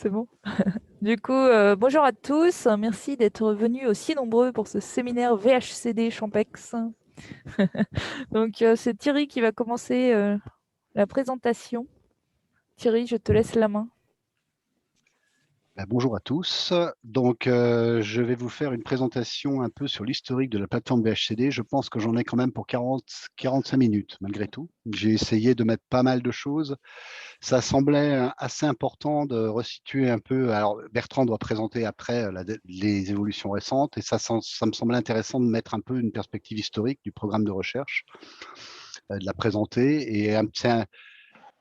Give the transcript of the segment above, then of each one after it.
C'est bon. Du coup, bonjour à tous. Merci d'être venus aussi nombreux pour ce séminaire VHCD Champex. Donc, c'est Thierry qui va commencer la présentation. Thierry, je te laisse la main. Bonjour à tous. Donc, je vais vous faire une présentation un peu sur l'historique de la plateforme VHCD. Je pense que j'en ai quand même pour 45 minutes, malgré tout. J'ai essayé de mettre pas mal de choses. Ça semblait assez important de resituer un peu. Alors, Bertrand doit présenter après les évolutions récentes, et ça me semblait intéressant de mettre un peu une perspective historique du programme de recherche, de la présenter. Et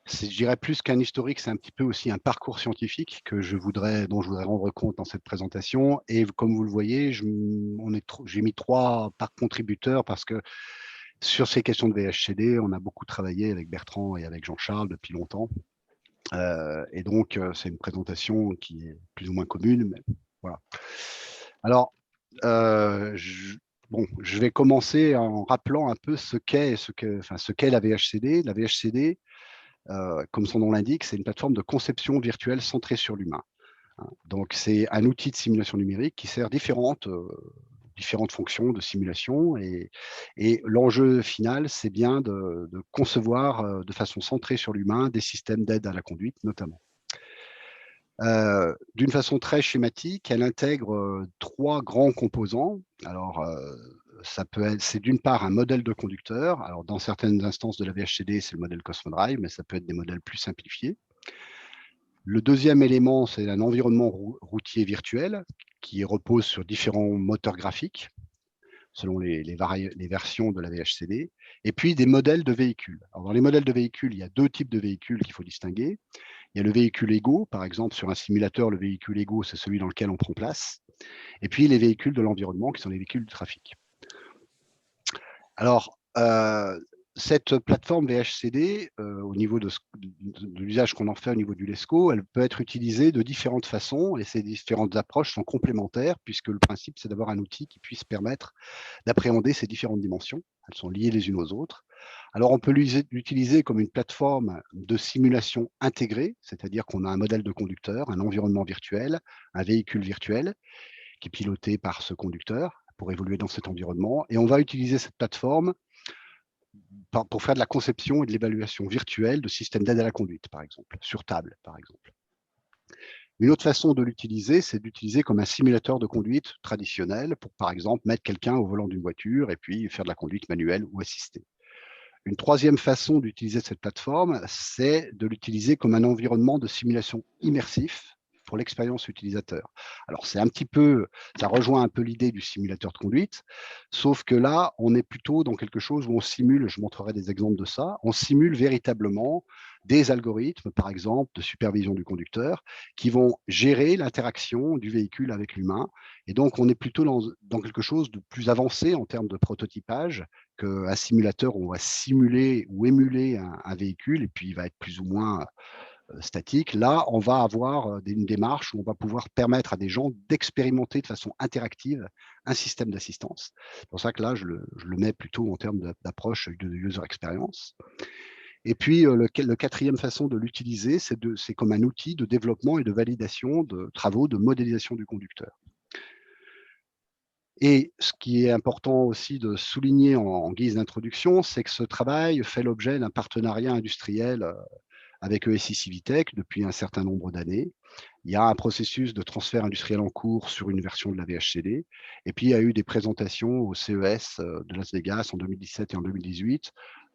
je dirais plus qu'un historique, c'est un petit peu aussi un parcours scientifique dont je voudrais rendre compte dans cette présentation. Et comme vous le voyez, j'ai mis 3 par contributeurs parce que sur ces questions de VHCD, on a beaucoup travaillé avec Bertrand et avec Jean-Charles depuis longtemps. Et donc, c'est une présentation qui est plus ou moins commune, mais voilà. Alors, je vais commencer en rappelant un peu ce qu'est la VHCD. La VHCD, comme son nom l'indique, c'est une plateforme de conception virtuelle centrée sur l'humain, hein. Donc, c'est un outil de simulation numérique qui sert différentes fonctions de simulation. Et l'enjeu final, c'est bien de concevoir de façon centrée sur l'humain des systèmes d'aide à la conduite, notamment. D'une façon très schématique, elle intègre 3 grands composants. Alors, c'est d'une part un modèle de conducteur. Alors, dans certaines instances de la VHCD, c'est le modèle Cosmodrive, mais ça peut être des modèles plus simplifiés. Le deuxième élément, c'est un environnement routier virtuel qui repose sur différents moteurs graphiques selon les versions de la VHCD, et puis des modèles de véhicules. Alors, dans les modèles de véhicules, il y a 2 types de véhicules qu'il faut distinguer. Il y a le véhicule ego, par exemple, sur un simulateur, le véhicule ego, c'est celui dans lequel on prend place. Et puis les véhicules de l'environnement, qui sont les véhicules du trafic. Alors, cette plateforme VHCD, au niveau de l'usage qu'on en fait au niveau du LESCO, elle peut être utilisée de différentes façons, et ces différentes approches sont complémentaires, puisque le principe, c'est d'avoir un outil qui puisse permettre d'appréhender ces différentes dimensions. Elles sont liées les unes aux autres. Alors, on peut l'utiliser comme une plateforme de simulation intégrée, c'est-à-dire qu'on a un modèle de conducteur, un environnement virtuel, un véhicule virtuel qui est piloté par ce conducteur pour évoluer dans cet environnement. Et on va utiliser cette plateforme pour faire de la conception et de l'évaluation virtuelle de systèmes d'aide à la conduite, par exemple, sur table, par exemple. Une autre façon de l'utiliser, c'est d'utiliser comme un simulateur de conduite traditionnel pour, par exemple, mettre quelqu'un au volant d'une voiture et puis faire de la conduite manuelle ou assistée. Une troisième façon d'utiliser cette plateforme, c'est de l'utiliser comme un environnement de simulation immersif pour l'expérience utilisateur. Alors, ça rejoint un peu l'idée du simulateur de conduite, sauf que là, on est plutôt dans quelque chose où on simule, je montrerai des exemples de ça, on simule véritablement des algorithmes, par exemple, de supervision du conducteur, qui vont gérer l'interaction du véhicule avec l'humain. Et donc, on est plutôt dans quelque chose de plus avancé en termes de prototypage qu'un simulateur où on va simuler ou émuler un véhicule et puis il va être plus ou moins statique. Là, on va avoir une démarche où on va pouvoir permettre à des gens d'expérimenter de façon interactive un système d'assistance. C'est pour ça que là, je le mets plutôt en termes d'approche de user experience. Et puis, le quatrième façon de l'utiliser, c'est comme un outil de développement et de validation de travaux de modélisation du conducteur. Et ce qui est important aussi de souligner en guise d'introduction, c'est que ce travail fait l'objet d'un partenariat industriel avec ESI Civitech depuis un certain nombre d'années. Il y a un processus de transfert industriel en cours sur une version de la VHCD. Et puis, il y a eu des présentations au CES de Las Vegas en 2017 et en 2018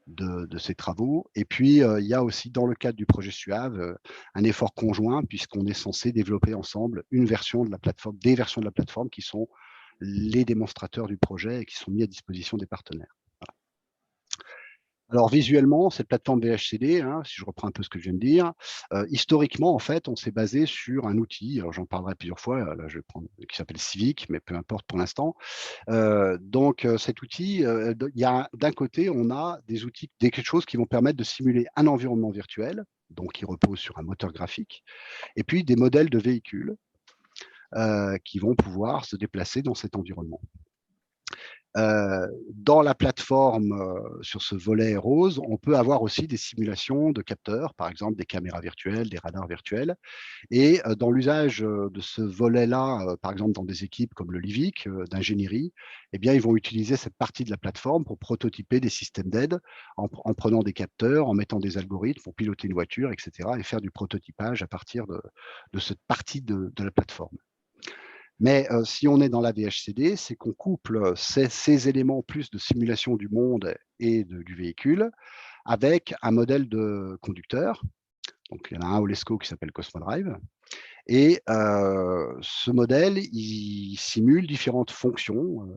de ces travaux. Et puis, il y a aussi, dans le cadre du projet SUAV, un effort conjoint, puisqu'on est censé développer ensemble une version de la plateforme, des versions de la plateforme qui sont les démonstrateurs du projet et qui sont mis à disposition des partenaires. Voilà. Alors visuellement, cette plateforme VHCD, hein, si je reprends un peu ce que je viens de dire, historiquement, en fait, on s'est basé sur un outil, alors j'en parlerai plusieurs fois, là je vais prendre, qui s'appelle Civic, mais peu importe pour l'instant. Cet outil, il y a d'un côté, on a des outils, quelque chose qui vont permettre de simuler un environnement virtuel, donc qui repose sur un moteur graphique, et puis des modèles de véhicules qui vont pouvoir se déplacer dans cet environnement. Dans la plateforme, sur ce volet rose, on peut avoir aussi des simulations de capteurs, par exemple des caméras virtuelles, des radars virtuels. Et dans l'usage, de ce volet-là, par exemple dans des équipes comme le LIVIC, d'ingénierie, eh bien, ils vont utiliser cette partie de la plateforme pour prototyper des systèmes d'aide en prenant des capteurs, en mettant des algorithmes pour piloter une voiture, et cetera, et faire du prototypage à partir de cette partie de la plateforme. Mais si on est dans la VHCD, c'est qu'on couple ces éléments plus de simulation du monde et du véhicule avec un modèle de conducteur. Donc, il y en a un au LESCO qui s'appelle Cosmodrive. Et ce modèle, il simule différentes fonctions,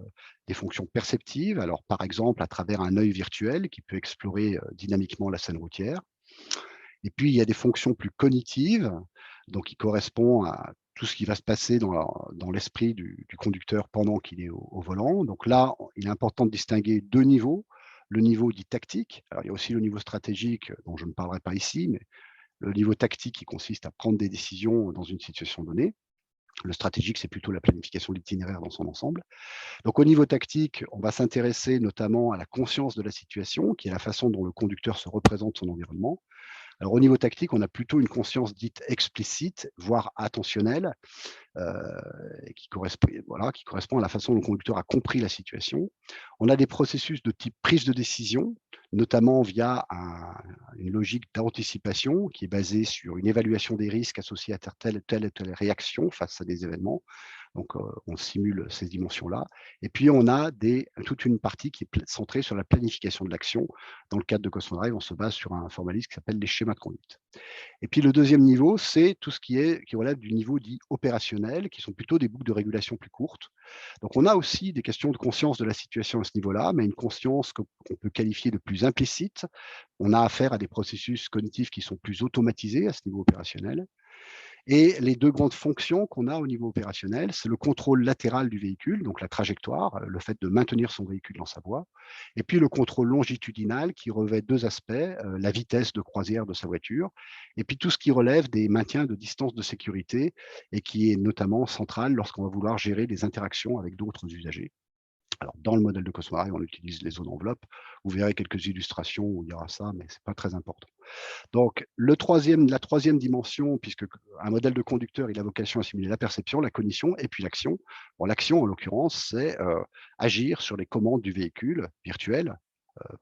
des fonctions perceptives. Alors, par exemple, à travers un œil virtuel qui peut explorer dynamiquement la scène routière. Et puis, il y a des fonctions plus cognitives, donc qui correspondent à tout ce qui va se passer dans l'esprit du conducteur pendant qu'il est au volant. Donc là, il est important de distinguer 2 niveaux. Le niveau dit tactique, alors il y a aussi le niveau stratégique, dont je ne parlerai pas ici, mais le niveau tactique qui consiste à prendre des décisions dans une situation donnée. Le stratégique, c'est plutôt la planification de l'itinéraire dans son ensemble. Donc au niveau tactique, on va s'intéresser notamment à la conscience de la situation, qui est la façon dont le conducteur se représente son environnement. Alors au niveau tactique, on a plutôt une conscience dite explicite, voire attentionnelle, qui correspond à la façon dont le conducteur a compris la situation. On a des processus de type prise de décision, notamment via une logique d'anticipation qui est basée sur une évaluation des risques associés à telle ou telle réaction face à des événements. Donc, on simule ces dimensions-là. Et puis, on a toute une partie qui est centrée sur la planification de l'action. Dans le cadre de Cosmodrive, on se base sur un formalisme qui s'appelle les schémas de conduite. Et puis le deuxième niveau, c'est tout ce qui relève du niveau dit opérationnel, qui sont plutôt des boucles de régulation plus courtes. Donc on a aussi des questions de conscience de la situation à ce niveau-là, mais une conscience qu'on peut qualifier de plus implicite. On a affaire à des processus cognitifs qui sont plus automatisés à ce niveau opérationnel. Et les 2 grandes fonctions qu'on a au niveau opérationnel, c'est le contrôle latéral du véhicule, donc la trajectoire, le fait de maintenir son véhicule dans sa voie, et puis le contrôle longitudinal qui revêt 2 aspects, la vitesse de croisière de sa voiture, et puis tout ce qui relève des maintiens de distance de sécurité et qui est notamment central lorsqu'on va vouloir gérer des interactions avec d'autres usagers. Alors, dans le modèle de Cosmodrive, on utilise les zones enveloppes. Vous verrez quelques illustrations où il y aura ça, mais c'est pas très important. Donc, la troisième dimension, puisque un modèle de conducteur, il a vocation à simuler la perception, la cognition et puis l'action. Bon, l'action, en l'occurrence, c'est agir sur les commandes du véhicule virtuel,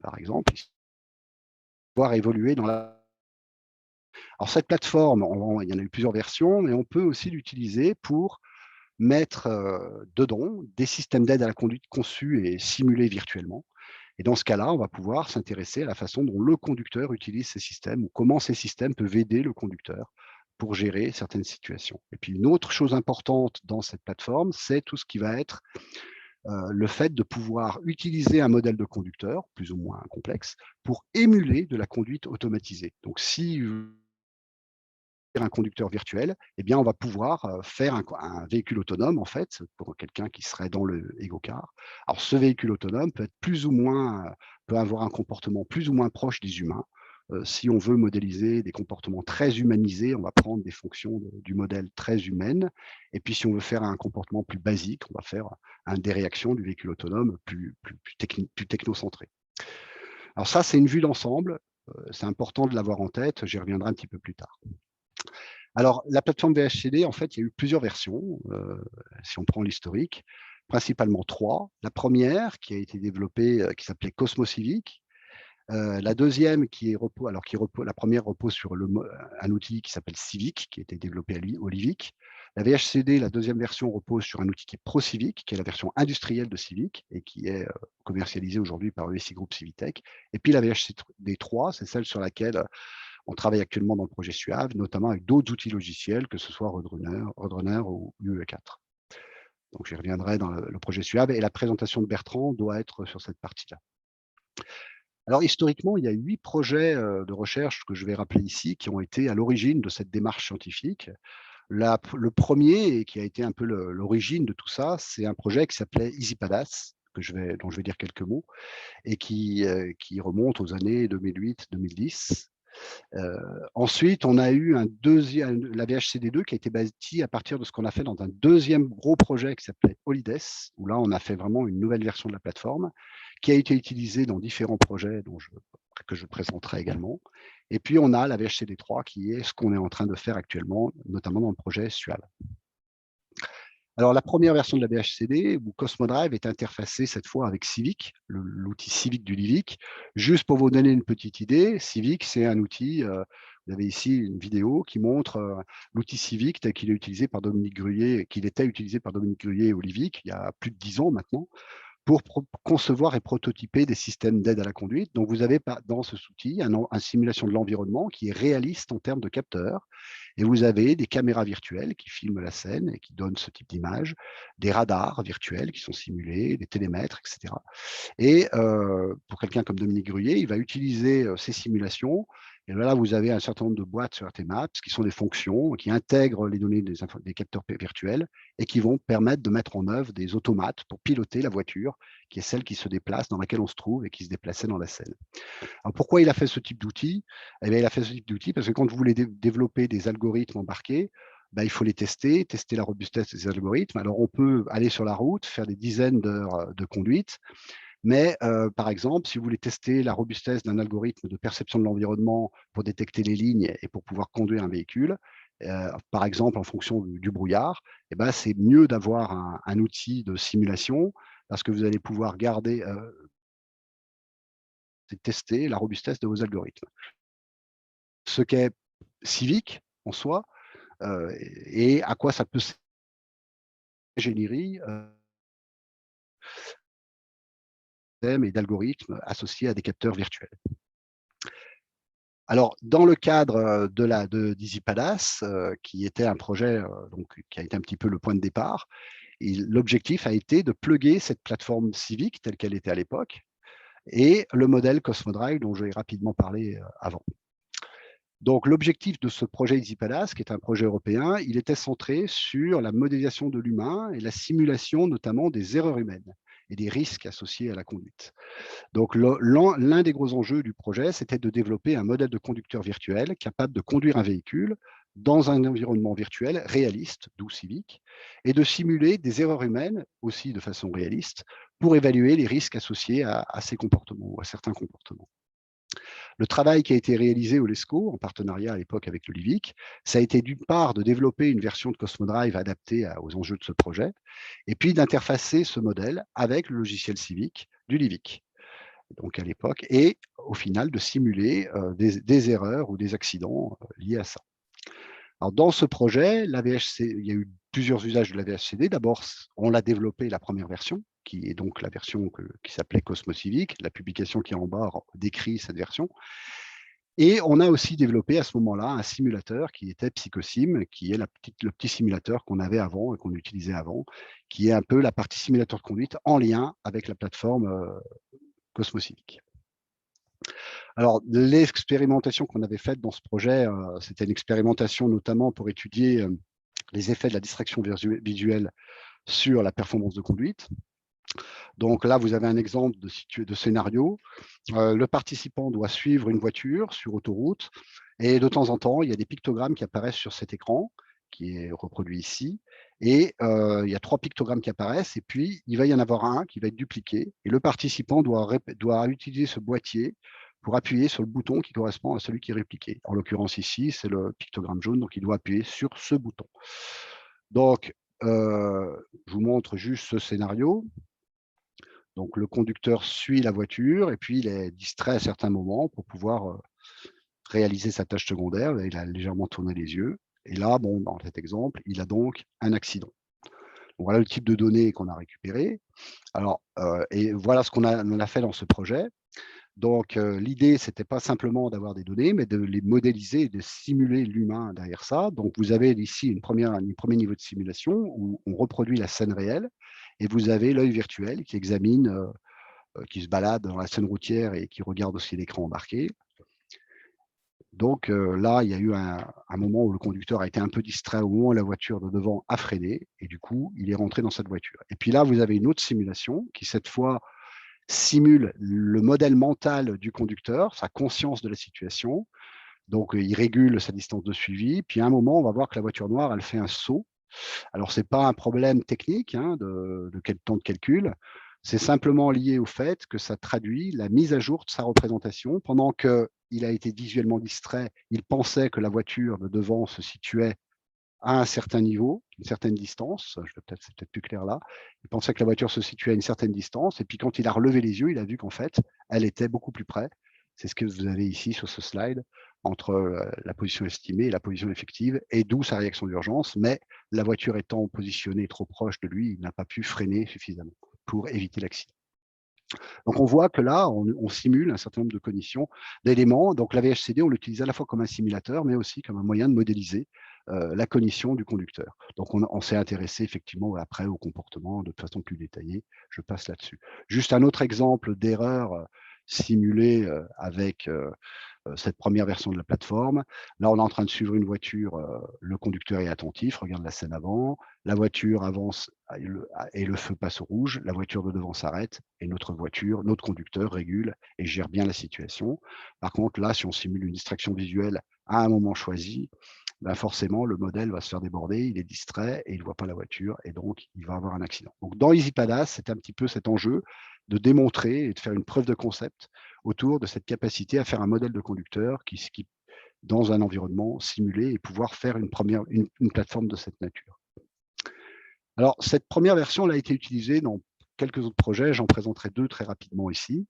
par exemple, pouvoir évoluer dans la. Alors, cette plateforme, il y en a eu plusieurs versions, mais on peut aussi l'utiliser pour mettre dedans des systèmes d'aide à la conduite conçus et simulés virtuellement. Et dans ce cas-là, on va pouvoir s'intéresser à la façon dont le conducteur utilise ces systèmes ou comment ces systèmes peuvent aider le conducteur pour gérer certaines situations. Et puis une autre chose importante dans cette plateforme, c'est tout ce qui va être le fait de pouvoir utiliser un modèle de conducteur, plus ou moins complexe, pour émuler de la conduite automatisée. Donc si un conducteur virtuel, eh bien, on va pouvoir faire un véhicule autonome, en fait, pour quelqu'un qui serait dans le Ego Car. Alors, ce véhicule autonome peut être peut avoir un comportement plus ou moins proche des humains. Si on veut modéliser des comportements très humanisés, on va prendre des fonctions du modèle très humaine. Et puis, si on veut faire un comportement plus basique, on va faire des réactions du véhicule autonome plus technocentré. Alors ça, c'est une vue d'ensemble. C'est important de l'avoir en tête. J'y reviendrai un petit peu plus tard. Alors, la plateforme VHCD, en fait, il y a eu plusieurs versions, si on prend l'historique, principalement 3. La première qui a été développée, qui s'appelait Cosmos Civic. La deuxième la première repose sur un outil qui s'appelle Civic, qui a été développé au LIVIC. La VHCD, la deuxième version, repose sur un outil qui est ProCivic, qui est la version industrielle de Civic et qui est commercialisée aujourd'hui par ESI Group Civitech. Et puis la VHCD 3, c'est celle sur laquelle on travaille actuellement dans le projet SUAV, notamment avec d'autres outils logiciels, que ce soit Roadrunner ou UE4. Donc j'y reviendrai dans le projet SUAV et la présentation de Bertrand doit être sur cette partie-là. Alors historiquement, il y a 8 projets de recherche que je vais rappeler ici qui ont été à l'origine de cette démarche scientifique. Le premier, et qui a été un peu l'origine de tout ça, c'est un projet qui s'appelait EasyPadas, dont je vais dire quelques mots, et qui remonte aux années 2008-2010. Ensuite, on a eu la VHCD2 qui a été bâtie à partir de ce qu'on a fait dans un deuxième gros projet qui s'appelait Holidays, où là, on a fait vraiment une nouvelle version de la plateforme qui a été utilisée dans différents projets que je présenterai également. Et puis, on a la VHCD3 qui est ce qu'on est en train de faire actuellement, notamment dans le projet SUAL. Alors, la première version de la VHCD, où Cosmodrive est interfacé cette fois avec Civic, l'outil Civic du Livic. Juste pour vous donner une petite idée, Civic, c'est un outil, vous avez ici une vidéo qui montre l'outil Civic tel qu'il est utilisé par Dominique Gruyer, qu'il était utilisé par Dominique Gruyer au Livic il y a plus de 10 ans maintenant, pour concevoir et prototyper des systèmes d'aide à la conduite. Donc, vous avez dans ce outil une simulation de l'environnement qui est réaliste en termes de capteurs. Et vous avez des caméras virtuelles qui filment la scène et qui donnent ce type d'image, des radars virtuels qui sont simulés, des télémètres, etc. Et pour quelqu'un comme Dominique Gruyer, il va utiliser ces simulations. Et là, vous avez un certain nombre de boîtes sur RTMaps qui sont des fonctions qui intègrent les données des capteurs virtuels et qui vont permettre de mettre en œuvre des automates pour piloter la voiture, qui est celle qui se déplace, dans laquelle on se trouve et qui se déplaçait dans la scène. Alors, pourquoi il a fait ce type d'outil? Eh bien, il a fait ce type d'outil parce que quand vous voulez développer des algorithmes embarqués, ben, il faut les tester la robustesse des algorithmes. Alors, on peut aller sur la route, faire des dizaines d'heures de conduite, mais par exemple, si vous voulez tester la robustesse d'un algorithme de perception de l'environnement pour détecter les lignes et pour pouvoir conduire un véhicule, par exemple en fonction du brouillard, eh ben, c'est mieux d'avoir un outil de simulation parce que vous allez pouvoir tester la robustesse de vos algorithmes. Ce qu'est Civic en soi et à quoi ça peut servir l'ingénierie et d'algorithmes associés à des capteurs virtuels. Alors, dans le cadre d'EasyPadas, qui était un projet qui a été un petit peu le point de départ, l'objectif a été de plugger cette plateforme Civic telle qu'elle était à l'époque et le modèle Cosmodrive dont j'ai rapidement parlé avant. Donc, l'objectif de ce projet EasyPadas, qui est un projet européen, il était centré sur la modélisation de l'humain et la simulation notamment des erreurs humaines et des risques associés à la conduite. Donc, l'un des gros enjeux du projet, c'était de développer un modèle de conducteur virtuel capable de conduire un véhicule dans un environnement virtuel réaliste, d'où Civic, et de simuler des erreurs humaines, aussi de façon réaliste, pour évaluer les risques associés à ces comportements ou à certains comportements. Le travail qui a été réalisé au LESCO, en partenariat à l'époque avec le Livic, ça a été d'une part de développer une version de Cosmodrive adaptée aux enjeux de ce projet, et puis d'interfacer ce modèle avec le logiciel Civic du Livic, donc à l'époque, et au final de simuler des erreurs ou des accidents liés à ça. Alors, dans ce projet, il y a eu plusieurs usages de la VHCD. D'abord, on l'a développé, la première version, qui est donc la version qui s'appelait Cosmos Civic. La publication qui est en bas décrit cette version. Et on a aussi développé à ce moment-là un simulateur qui était PsychoSim, qui est le petit simulateur qu'on avait avant et qu'on utilisait avant, qui est un peu la partie simulateur de conduite en lien avec la plateforme Cosmos Civic. Alors, l'expérimentation qu'on avait faite dans ce projet, c'était une expérimentation notamment pour étudier les effets de la distraction visuelle sur la performance de conduite. Donc là, vous avez un exemple de scénario. Le participant doit suivre une voiture sur autoroute et de temps en temps, il y a des pictogrammes qui apparaissent sur cet écran qui est reproduit ici. Et il y a 3 pictogrammes qui apparaissent et puis il va y en avoir un qui va être dupliqué et le participant doit utiliser ce boîtier pour appuyer sur le bouton qui correspond à celui qui est répliqué. En l'occurrence ici, c'est le pictogramme jaune, donc il doit appuyer sur ce bouton. Donc, je vous montre juste ce scénario. Donc, le conducteur suit la voiture et puis il est distrait à certains moments pour pouvoir réaliser sa tâche secondaire. Là, il a légèrement tourné les yeux. Et là, bon, dans cet exemple, il a donc un accident. Donc, voilà le type de données qu'on a récupéré. Alors, et voilà ce qu'on a fait dans ce projet. Donc, l'idée, c'était pas simplement d'avoir des données, mais de les modéliser et de simuler l'humain derrière ça. Donc, vous avez ici un premier niveau de simulation où on reproduit la scène réelle et vous avez l'œil virtuel qui examine, qui se balade dans la scène routière et qui regarde aussi l'écran embarqué. Donc, là, il y a eu un moment où le conducteur a été un peu distrait au moment où la voiture de devant a freiné et du coup, il est rentré dans cette voiture. Et puis là, vous avez une autre simulation qui, cette fois, simule le modèle mental du conducteur, sa conscience de la situation. Donc, il régule sa distance de suivi. Puis, à un moment, on va voir que la voiture noire, elle fait un saut. Alors, ce n'est pas un problème technique hein, de quel temps de calcul. C'est simplement lié au fait que ça traduit la mise à jour de sa représentation. Pendant qu'il a été visuellement distrait, il pensait que la voiture de devant se situait à un certain niveau, une certaine distance. C'est peut-être plus clair là. Il pensait que la voiture se situait à une certaine distance. Et puis, quand il a relevé les yeux, il a vu qu'en fait, elle était beaucoup plus près. C'est ce que vous avez ici sur ce slide, entre la position estimée et la position effective, et d'où sa réaction d'urgence. Mais la voiture étant positionnée trop proche de lui, il n'a pas pu freiner suffisamment pour éviter l'accident. Donc on voit que là, on simule un certain nombre de cognitions, d'éléments. Donc la VHCD, on l'utilise à la fois comme un simulateur, mais aussi comme un moyen de modéliser la cognition du conducteur. Donc on s'est intéressé effectivement après au comportement de façon plus détaillée. Je passe là-dessus. Juste un autre exemple d'erreur simulée avec cette première version de la plateforme. Là, on est en train de suivre une voiture, le conducteur est attentif, regarde la scène avant, la voiture avance et le feu passe au rouge, la voiture de devant s'arrête et notre voiture, notre conducteur régule et gère bien la situation. Par contre, là, si on simule une distraction visuelle à un moment choisi, ben forcément, le modèle va se faire déborder, il est distrait et il ne voit pas la voiture et donc il va avoir un accident. Donc, dans EasyPadas, c'est un petit peu cet enjeu de démontrer et de faire une preuve de concept autour de cette capacité à faire un modèle de conducteur qui dans un environnement simulé et pouvoir faire une plateforme de cette nature. Alors, cette première version elle a été utilisée dans quelques autres projets, j'en présenterai 2 très rapidement ici.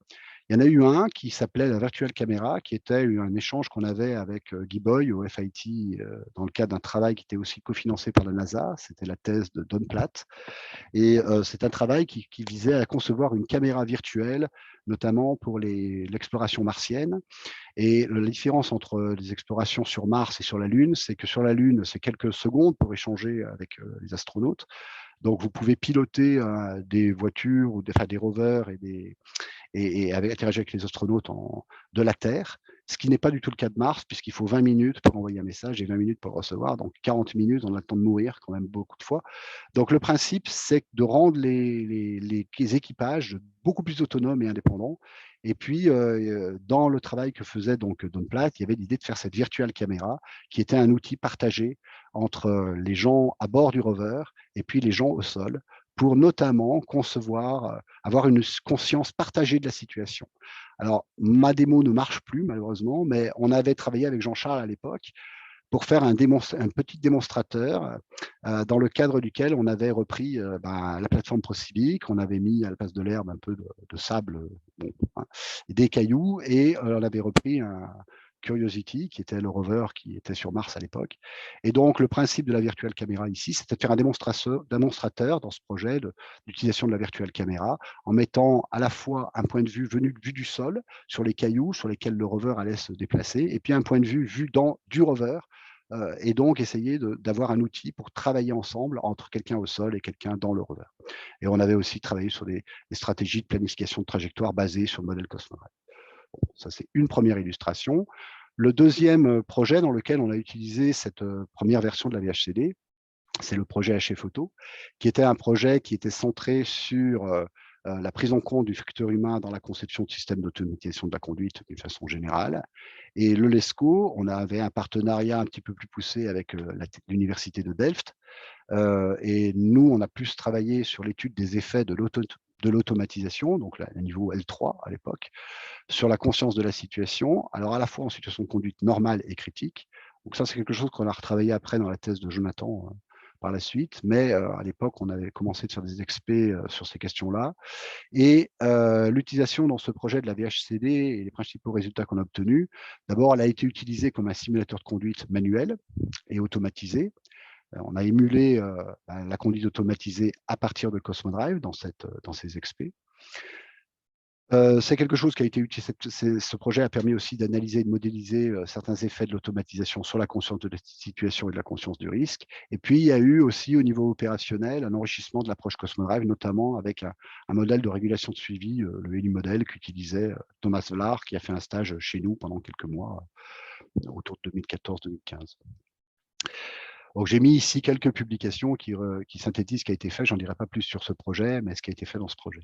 Il y en a eu un qui s'appelait la Virtual Camera, qui était un échange qu'on avait avec Guy Boy au FIT, dans le cadre d'un travail qui était aussi cofinancé par la NASA. C'était la thèse de Don Platt. Et c'est un travail qui visait à concevoir une caméra virtuelle, notamment pour l'exploration martienne. Et la différence entre les explorations sur Mars et sur la Lune, c'est que sur la Lune, c'est quelques secondes pour échanger avec les astronautes. Donc, vous pouvez piloter des voitures ou des rovers et interagir avec les astronautes de la Terre, ce qui n'est pas du tout le cas de Mars, puisqu'il faut 20 minutes pour envoyer un message et 20 minutes pour le recevoir, donc 40 minutes, on a le temps de mourir quand même beaucoup de fois. Donc le principe, c'est de rendre les équipages beaucoup plus autonomes et indépendants. Et puis, dans le travail que faisait donc Don Platt, il y avait l'idée de faire cette virtual caméra, qui était un outil partagé entre les gens à bord du rover et puis les gens au sol, pour notamment concevoir, avoir une conscience partagée de la situation. Alors, ma démo ne marche plus malheureusement, mais on avait travaillé avec Jean-Charles à l'époque pour faire un petit démonstrateur dans le cadre duquel on avait repris la plateforme ProCivic, on avait mis à la place de l'herbe un peu de sable, bon, hein, des cailloux, et on avait repris un Curiosity, qui était le rover qui était sur Mars à l'époque. Et donc, le principe de la virtual caméra ici, c'était de faire un démonstrateur dans ce projet d'utilisation de la virtual caméra, en mettant à la fois un point de vue venu du sol, sur les cailloux sur lesquels le rover allait se déplacer, et puis un point de vue vu du rover, et donc essayer d'avoir un outil pour travailler ensemble entre quelqu'un au sol et quelqu'un dans le rover. Et on avait aussi travaillé sur des stratégies de planification de trajectoire basées sur le modèle Cosmodrive. Bon, ça, c'est une première illustration. Le deuxième projet dans lequel on a utilisé cette première version de la VHCD, c'est le projet HF Photo, qui était un projet qui était centré sur la prise en compte du facteur humain dans la conception de systèmes d'automatisation de la conduite d'une façon générale. Et le LESCO, on avait un partenariat un petit peu plus poussé avec l'université de Delft. Et nous, on a plus travaillé sur l'étude des effets de l'automatisation, donc à niveau L3 à l'époque, sur la conscience de la situation, alors à la fois en situation de conduite normale et critique. Donc ça, c'est quelque chose qu'on a retravaillé après dans la thèse de Jonathan par la suite, mais à l'époque, on avait commencé de faire des expés sur ces questions-là. Et l'utilisation dans ce projet de la VHCD et les principaux résultats qu'on a obtenus, d'abord, elle a été utilisée comme un simulateur de conduite manuel et automatisé. On a émulé la conduite automatisée à partir de Cosmodrive dans ces expés. C'est quelque chose qui a été utile. Ce projet a permis aussi d'analyser et de modéliser certains effets de l'automatisation sur la conscience de la situation et de la conscience du risque. Et puis, il y a eu aussi au niveau opérationnel un enrichissement de l'approche Cosmodrive, notamment avec un modèle de régulation de suivi, le HELI modèle qu'utilisait Thomas Vlar, qui a fait un stage chez nous pendant quelques mois, autour de 2014-2015. Donc, j'ai mis ici quelques publications qui synthétisent ce qui a été fait. J'en dirai pas plus sur ce projet, mais ce qui a été fait dans ce projet.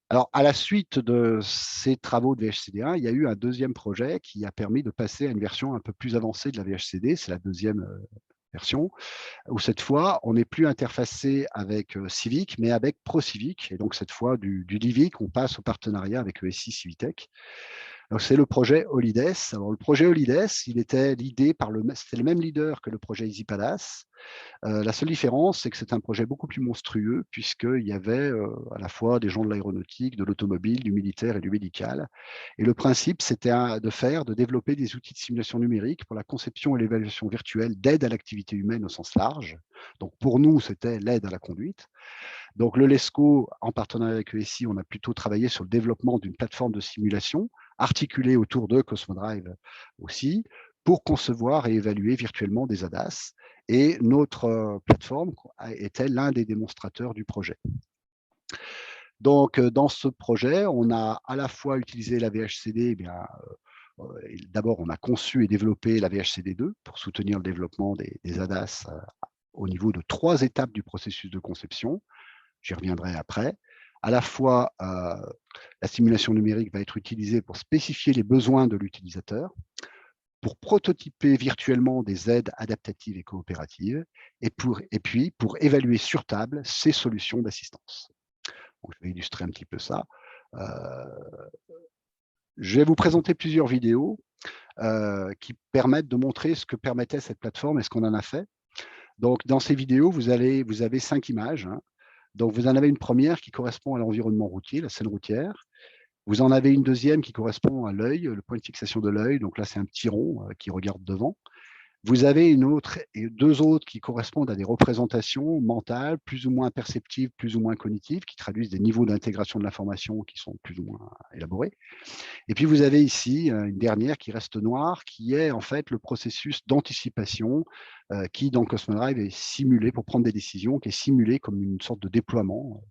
Alors, à la suite de ces travaux de VHCD1, il y a eu un deuxième projet qui a permis de passer à une version un peu plus avancée de la VHCD. C'est la deuxième version, où cette fois, on n'est plus interfacé avec Civic, mais avec ProCivic. Et donc, cette fois, du Livic, on passe au partenariat avec ESI Civitech. Donc, c'est le projet Holidays. Alors, le projet Holidays, il était l'idée c'était le même leader que le projet Easy Palace. La seule différence, c'est que c'est un projet beaucoup plus monstrueux, puisqu'il y avait à la fois des gens de l'aéronautique, de l'automobile, du militaire et du médical. Et le principe, c'était de développer des outils de simulation numérique pour la conception et l'évaluation virtuelle d'aide à l'activité humaine au sens large. Donc pour nous, c'était l'aide à la conduite. Donc le LESCO, en partenariat avec ESI, on a plutôt travaillé sur le développement d'une plateforme de simulation articulée autour de Cosmodrive aussi, pour concevoir et évaluer virtuellement des ADAS. Et notre plateforme était l'un des démonstrateurs du projet. Donc, dans ce projet, on a à la fois utilisé la VHCD, d'abord, on a conçu et développé la VHCD2 pour soutenir le développement des ADAS au niveau de 3 étapes du processus de conception. J'y reviendrai après. À la fois, la simulation numérique va être utilisée pour spécifier les besoins de l'utilisateur, pour prototyper virtuellement des aides adaptatives et coopératives, et puis pour évaluer sur table ces solutions d'assistance. Je vais illustrer un petit peu ça. Je vais vous présenter plusieurs vidéos qui permettent de montrer ce que permettait cette plateforme et ce qu'on en a fait. Donc, dans ces vidéos, vous avez 5 images. Hein. Donc, vous en avez une première qui correspond à l'environnement routier, la scène routière. Vous en avez une deuxième qui correspond à l'œil, le point de fixation de l'œil. Donc là, c'est un petit rond qui regarde devant. Vous avez une autre et 2 autres qui correspondent à des représentations mentales, plus ou moins perceptives, plus ou moins cognitives, qui traduisent des niveaux d'intégration de l'information qui sont plus ou moins élaborés. Et puis vous avez ici une dernière qui reste noire, qui est en fait le processus d'anticipation qui, dans Cosmodrive, est simulé pour prendre des décisions, qui est simulé comme une sorte de déploiement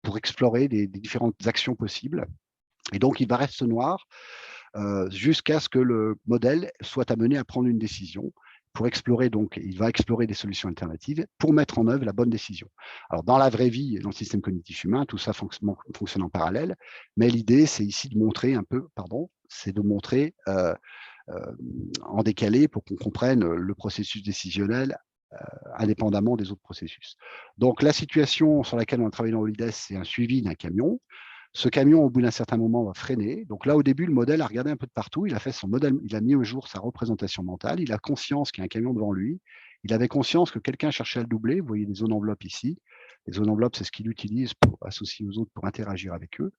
pour explorer des différentes actions possibles. Et donc, il va rester noir jusqu'à ce que le modèle soit amené à prendre une décision pour explorer, donc, il va explorer des solutions alternatives pour mettre en œuvre la bonne décision. Alors, dans la vraie vie, dans le système cognitif humain, tout ça fonctionne en parallèle, mais l'idée, c'est ici de montrer un peu, c'est de montrer en décalé pour qu'on comprenne le processus décisionnel indépendamment des autres processus. Donc, la situation sur laquelle on a travaillé dans Holidays, c'est un suivi d'un camion. Ce camion, au bout d'un certain moment, va freiner. Donc là, au début, le modèle a regardé un peu de partout. Il a fait son modèle, il a mis au jour sa représentation mentale. Il a conscience qu'il y a un camion devant lui. Il avait conscience que quelqu'un cherchait à le doubler. Vous voyez des zones enveloppes ici. Les zones enveloppes, c'est ce qu'il utilise pour associer aux autres, pour interagir avec eux.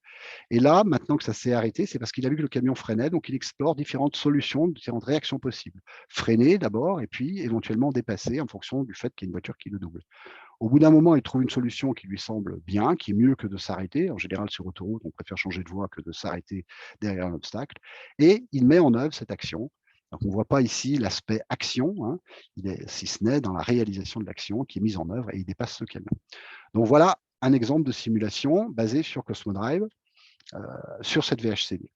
Et là, maintenant que ça s'est arrêté, c'est parce qu'il a vu que le camion freinait, donc il explore différentes solutions, différentes réactions possibles. Freiner d'abord, et puis éventuellement dépasser en fonction du fait qu'il y a une voiture qui le double. Au bout d'un moment, il trouve une solution qui lui semble bien, qui est mieux que de s'arrêter. En général, sur autoroute, on préfère changer de voie que de s'arrêter derrière un obstacle. Et il met en œuvre cette action. Donc, on ne voit pas ici l'aspect action, hein, si ce n'est dans la réalisation de l'action qui est mise en œuvre et il dépasse ce camion. Donc voilà un exemple de simulation basé sur Cosmodrive, sur cette VHCD.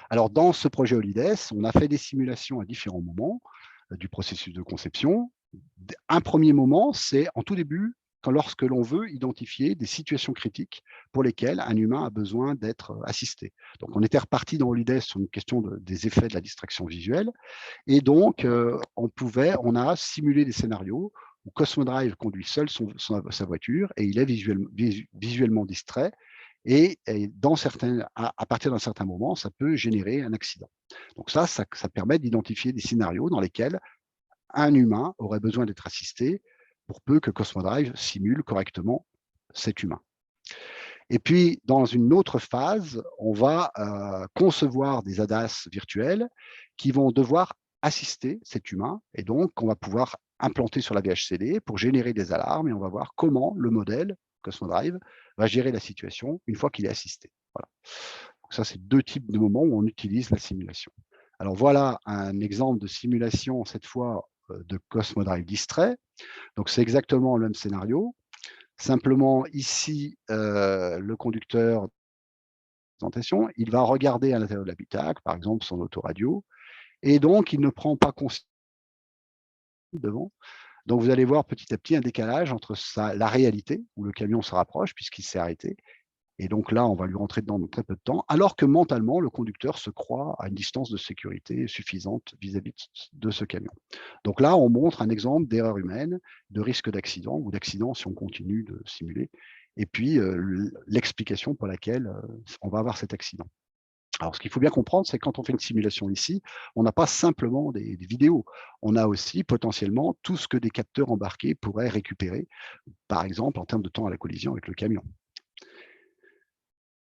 Alors, dans ce projet Holidays, on a fait des simulations à différents moments du processus de conception. Un premier moment, c'est en tout début, lorsque l'on veut identifier des situations critiques pour lesquelles un humain a besoin d'être assisté. Donc, on était reparti dans Holidays sur une question des effets de la distraction visuelle. Et donc, on a simulé des scénarios où Cosmodrive conduit seul sa voiture et il est visuellement distrait. Et à partir d'un certain moment, ça peut générer un accident. Donc ça permet d'identifier des scénarios dans lesquels un humain aurait besoin d'être assisté pour peu que Cosmodrive simule correctement cet humain. Et puis, dans une autre phase, on va concevoir des ADAS virtuels qui vont devoir assister cet humain. Et donc, on va pouvoir implanter sur la VHCD pour générer des alarmes et on va voir comment le modèle Cosmodrive va gérer la situation une fois qu'il est assisté. Voilà. Donc ça, c'est 2 types de moments où on utilise la simulation. Alors voilà un exemple de simulation, cette fois de Cosmodrive distrait. Donc c'est exactement le même scénario. Simplement, ici, le conducteur, il va regarder à l'intérieur de l'habitacle, par exemple son autoradio, et donc il ne prend pas conscience devant. Donc vous allez voir petit à petit un décalage entre la réalité, où le camion se rapproche puisqu'il s'est arrêté, Et donc là, on va lui rentrer dedans dans très peu de temps, alors que mentalement, le conducteur se croit à une distance de sécurité suffisante vis-à-vis de ce camion. Donc là, on montre un exemple d'erreur humaine, de risque d'accident ou d'accident si on continue de simuler, et puis l'explication pour laquelle on va avoir cet accident. Alors, ce qu'il faut bien comprendre, c'est que quand on fait une simulation ici, on n'a pas simplement des vidéos. On a aussi potentiellement tout ce que des capteurs embarqués pourraient récupérer, par exemple en termes de temps à la collision avec le camion.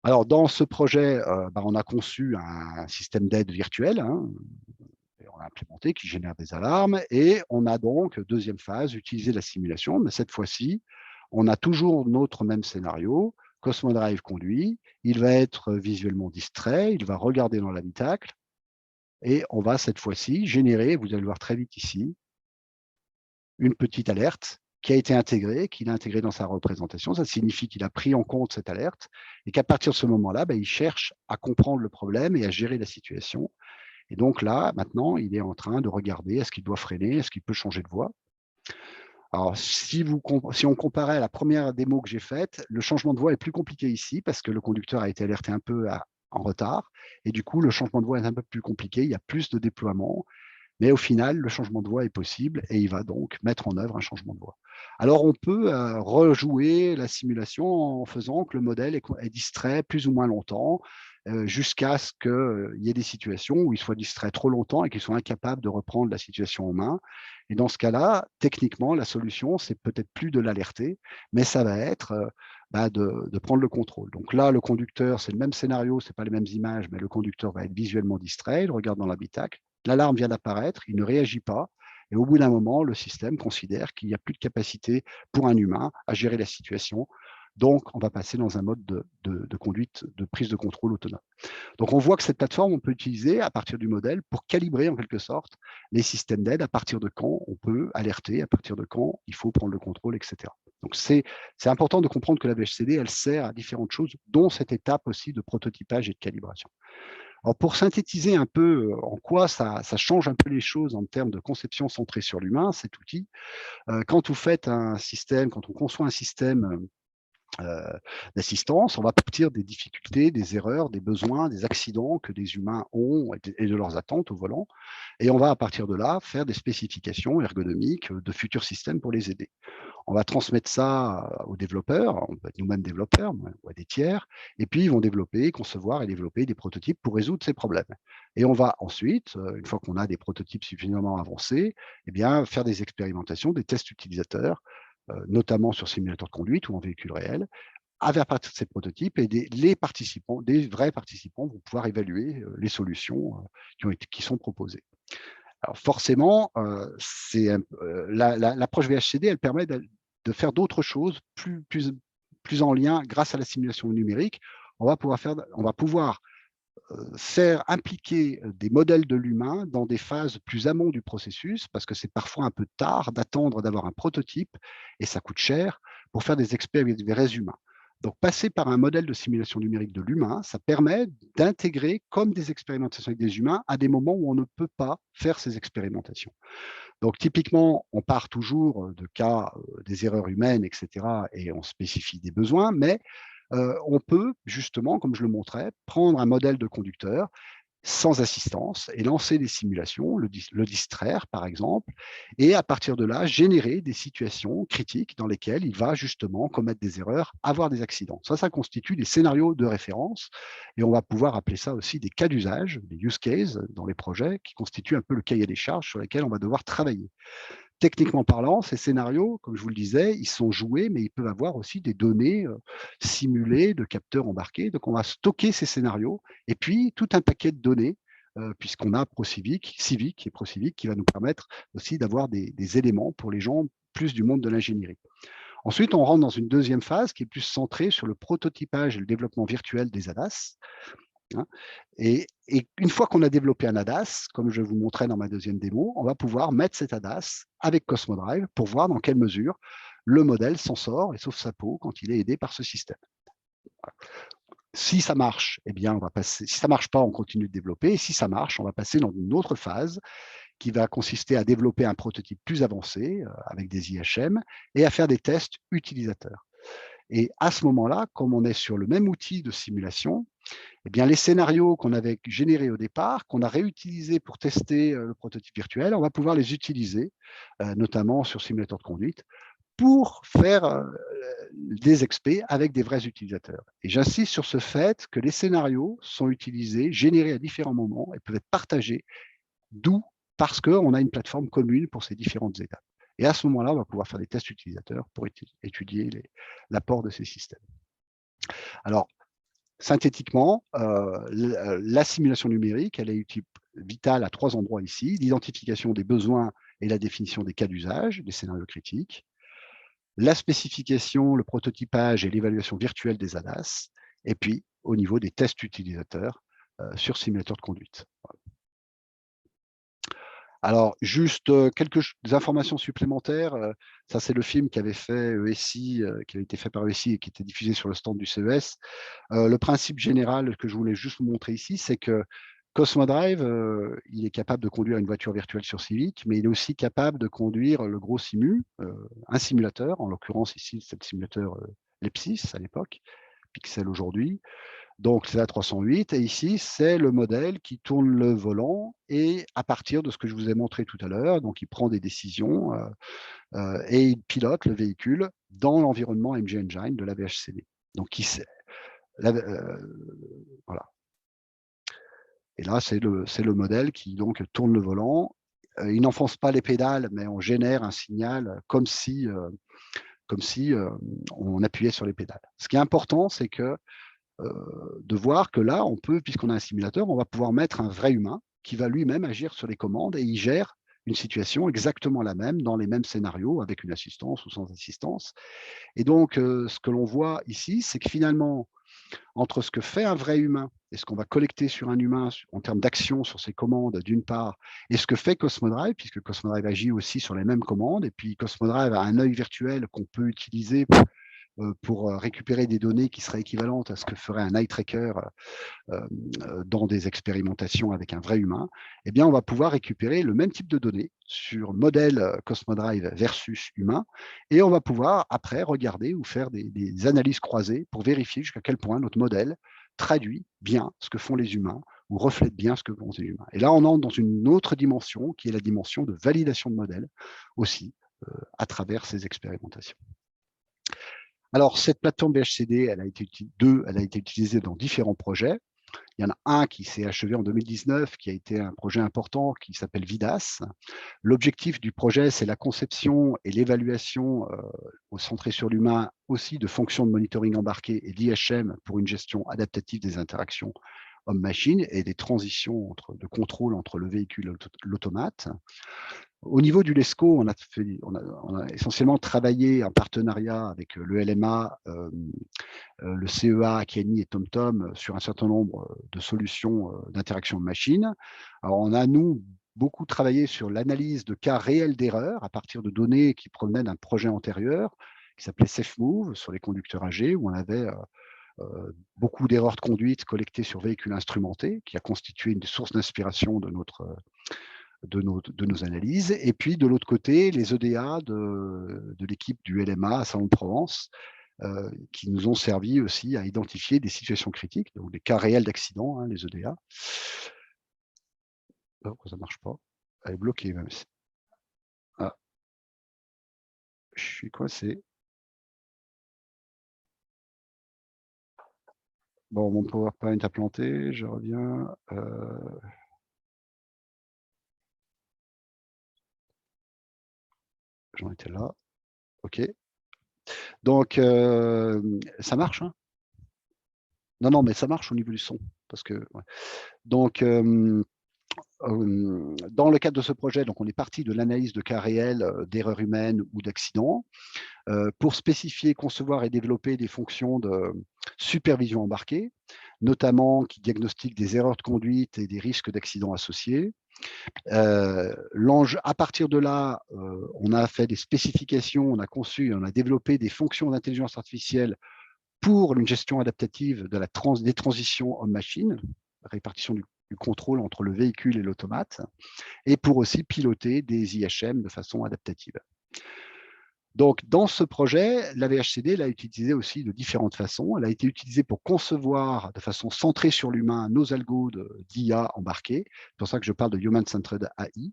Alors, dans ce projet, on a conçu un système d'aide virtuel, hein, et on l'a implémenté, qui génère des alarmes. Et on a donc, deuxième phase, utilisé la simulation, mais cette fois-ci, on a toujours notre même scénario. Cosmodrive conduit, il va être visuellement distrait, il va regarder dans l'habitacle, et on va cette fois-ci générer, vous allez le voir très vite ici, une petite alerte qui a été intégrée, qu'il a intégrée dans sa représentation. Ça signifie qu'il a pris en compte cette alerte et qu'à partir de ce moment-là, il cherche à comprendre le problème et à gérer la situation. Et donc là, maintenant, il est en train de regarder, est-ce qu'il doit freiner, est-ce qu'il peut changer de voie. Alors, si on comparait à la première démo que j'ai faite, le changement de voie est plus compliqué ici parce que le conducteur a été alerté un peu en retard. Et du coup, le changement de voie est un peu plus compliqué, il y a plus de déploiement. Mais au final, le changement de voie est possible et il va donc mettre en œuvre un changement de voie. Alors, on peut rejouer la simulation en faisant que le modèle est distrait plus ou moins longtemps, jusqu'à ce qu'il y ait des situations où il soit distrait trop longtemps et qu'il soit incapable de reprendre la situation en main. Et dans ce cas-là, techniquement, la solution, c'est peut-être plus de l'alerter, mais ça va être de prendre le contrôle. Donc là, le conducteur, c'est le même scénario, ce n'est pas les mêmes images, mais le conducteur va être visuellement distrait, il regarde dans l'habitacle, l'alarme vient d'apparaître, il ne réagit pas, et au bout d'un moment, le système considère qu'il n'y a plus de capacité pour un humain à gérer la situation. Donc, on va passer dans un mode de conduite, de prise de contrôle autonome. Donc, on voit que cette plateforme, on peut utiliser à partir du modèle pour calibrer en quelque sorte les systèmes d'aide, à partir de quand on peut alerter, à partir de quand il faut prendre le contrôle, etc. Donc, c'est important de comprendre que la VHCD, elle sert à différentes choses, dont cette étape aussi de prototypage et de calibration. Alors, pour synthétiser un peu en quoi ça change un peu les choses en termes de conception centrée sur l'humain, cet outil, quand vous faites un système, quand on conçoit un système d'assistance, on va partir des difficultés, des erreurs, des besoins, des accidents que des humains ont et de leurs attentes au volant. Et on va à partir de là faire des spécifications ergonomiques de futurs systèmes pour les aider. On va transmettre ça aux développeurs, on peut être nous-mêmes développeurs ou à des tiers, et puis ils vont développer, concevoir et développer des prototypes pour résoudre ces problèmes. Et on va ensuite, une fois qu'on a des prototypes suffisamment avancés, eh bien, faire des expérimentations, des tests utilisateurs, notamment sur simulateur de conduite ou en véhicule réel, à partir de ces prototypes, et les participants, des vrais participants, vont pouvoir évaluer les solutions qui sont proposées. Alors forcément, l'approche VHCD, elle permet de faire d'autres choses plus en lien, grâce à la simulation numérique. On va pouvoir faire impliquer des modèles de l'humain dans des phases plus amont du processus, parce que c'est parfois un peu tard d'attendre d'avoir un prototype, et ça coûte cher, pour faire des expériences avec des vrais humains. Donc, passer par un modèle de simulation numérique de l'humain, ça permet d'intégrer comme des expérimentations avec des humains à des moments où on ne peut pas faire ces expérimentations. Donc, typiquement, on part toujours de cas, des erreurs humaines, etc., et on spécifie des besoins, mais on peut justement, comme je le montrais, prendre un modèle de conducteur sans assistance et lancer des simulations, le distraire par exemple, et à partir de là, générer des situations critiques dans lesquelles il va justement commettre des erreurs, avoir des accidents. Ça constitue des scénarios de référence, et on va pouvoir appeler ça aussi des cas d'usage, des use cases dans les projets, qui constituent un peu le cahier des charges sur lesquels on va devoir travailler. Techniquement parlant, ces scénarios, comme je vous le disais, ils sont joués, mais ils peuvent avoir aussi des données simulées de capteurs embarqués. Donc, on va stocker ces scénarios et puis tout un paquet de données, puisqu'on a Civic et ProCivic, qui va nous permettre aussi d'avoir des éléments pour les gens plus du monde de l'ingénierie. Ensuite, on rentre dans une deuxième phase qui est plus centrée sur le prototypage et le développement virtuel des ADAS. Hein. Et une fois qu'on a développé un ADAS, comme je vous montrais dans ma deuxième démo, on va pouvoir mettre cet ADAS avec Cosmodrive pour voir dans quelle mesure le modèle s'en sort et sauve sa peau quand il est aidé par ce système. Si ça marche, eh bien, on va passer. Si ça marche pas, on continue de développer. Et si ça marche, on va passer dans une autre phase qui va consister à développer un prototype plus avancé avec des IHM et à faire des tests utilisateurs. Et à ce moment-là, comme on est sur le même outil de simulation, eh bien, les scénarios qu'on avait générés au départ, qu'on a réutilisés pour tester le prototype virtuel, on va pouvoir les utiliser, notamment sur simulateur de conduite, pour faire des expés avec des vrais utilisateurs. Et j'insiste sur ce fait que les scénarios sont utilisés, générés à différents moments et peuvent être partagés, d'où parce qu'on a une plateforme commune pour ces différentes étapes. Et à ce moment-là, on va pouvoir faire des tests utilisateurs pour étudier l'apport de ces systèmes. Alors, synthétiquement, la simulation numérique, elle est vitale à 3 endroits ici: l'identification des besoins et la définition des cas d'usage, des scénarios critiques, la spécification, le prototypage et l'évaluation virtuelle des ADAS, et puis au niveau des tests utilisateurs sur simulateur de conduite. Alors, juste quelques informations supplémentaires. Ça, c'est le film qu'avait fait ESI, qui avait été fait par ESI et qui était diffusé sur le stand du CES. Le principe général que je voulais juste vous montrer ici, c'est que Cosmodrive, il est capable de conduire une voiture virtuelle sur Civic, mais il est aussi capable de conduire le gros simu, un simulateur, en l'occurrence ici, c'est le simulateur Lepsis à l'époque, Pixel aujourd'hui. Donc c'est la 308 et ici, c'est le modèle qui tourne le volant et à partir de ce que je vous ai montré tout à l'heure, donc il prend des décisions et il pilote le véhicule dans l'environnement MG Engine de la VHCD. Donc voilà. Et là, c'est le modèle qui donc tourne le volant. Il n'enfonce pas les pédales, mais on génère un signal comme si on appuyait sur les pédales. Ce qui est important, c'est que de voir que là, on peut, puisqu'on a un simulateur, on va pouvoir mettre un vrai humain qui va lui-même agir sur les commandes et il gère une situation exactement la même dans les mêmes scénarios avec une assistance ou sans assistance. Et donc, ce que l'on voit ici, c'est que finalement, entre ce que fait un vrai humain et ce qu'on va collecter sur un humain en termes d'action sur ses commandes, d'une part, et ce que fait Cosmodrive, puisque Cosmodrive agit aussi sur les mêmes commandes, et puis Cosmodrive a un œil virtuel qu'on peut utiliser pour récupérer des données qui seraient équivalentes à ce que ferait un eye tracker dans des expérimentations avec un vrai humain, eh bien, on va pouvoir récupérer le même type de données sur modèle Cosmodrive versus humain, et on va pouvoir après regarder ou faire des analyses croisées pour vérifier jusqu'à quel point notre modèle traduit bien ce que font les humains ou reflète bien ce que font les humains. Et là, on entre dans une autre dimension qui est la dimension de validation de modèle aussi à travers ces expérimentations. Alors, cette plateforme BHCD, elle a été utilisée dans différents projets. Il y en a un qui s'est achevé en 2019, qui a été un projet important, qui s'appelle VIDAS. L'objectif du projet, c'est la conception et l'évaluation centrée sur l'humain, aussi de fonctions de monitoring embarqué et d'IHM pour une gestion adaptative des interactions homme-machine et des transitions de contrôle entre le véhicule et l'automate. Au niveau du LESCO, on a essentiellement travaillé en partenariat avec le LMA, le CEA, Kenny et TomTom sur un certain nombre de solutions d'interaction de machine. Alors, on a, nous, beaucoup travaillé sur l'analyse de cas réels d'erreurs à partir de données qui provenaient d'un projet antérieur qui s'appelait SafeMove sur les conducteurs âgés, où on avait beaucoup d'erreurs de conduite collectées sur véhicules instrumentés, qui a constitué une source d'inspiration de nos analyses. Et puis, de l'autre côté, les EDA de l'équipe du LMA à Salon-de-Provence, qui nous ont servi aussi à identifier des situations critiques, donc des cas réels d'accident, hein, les EDA. Oh, ça ne marche pas. Elle est bloquée même. Ah. Je suis coincé. Bon, mon PowerPoint a planté, je reviens. J'en étais là. OK. Donc, ça marche, hein? Non, non, mais ça marche au niveau du son. Parce que, ouais. Donc, dans le cadre de ce projet, donc on est parti de l'analyse de cas réels d'erreurs humaines ou d'accidents pour spécifier, concevoir et développer des fonctions de supervision embarquée, notamment qui diagnostiquent des erreurs de conduite et des risques d'accidents associés. À partir de là, on a fait des spécifications, on a conçu, on a développé des fonctions d'intelligence artificielle pour une gestion adaptative des transitions homme-machine, répartition du contrôle entre le véhicule et l'automate, et pour aussi piloter des IHM de façon adaptative. Donc, dans ce projet, la VHCD, elle a utilisé aussi de différentes façons. Elle a été utilisée pour concevoir de façon centrée sur l'humain nos algos d'IA embarqués. C'est pour ça que je parle de Human-Centered AI.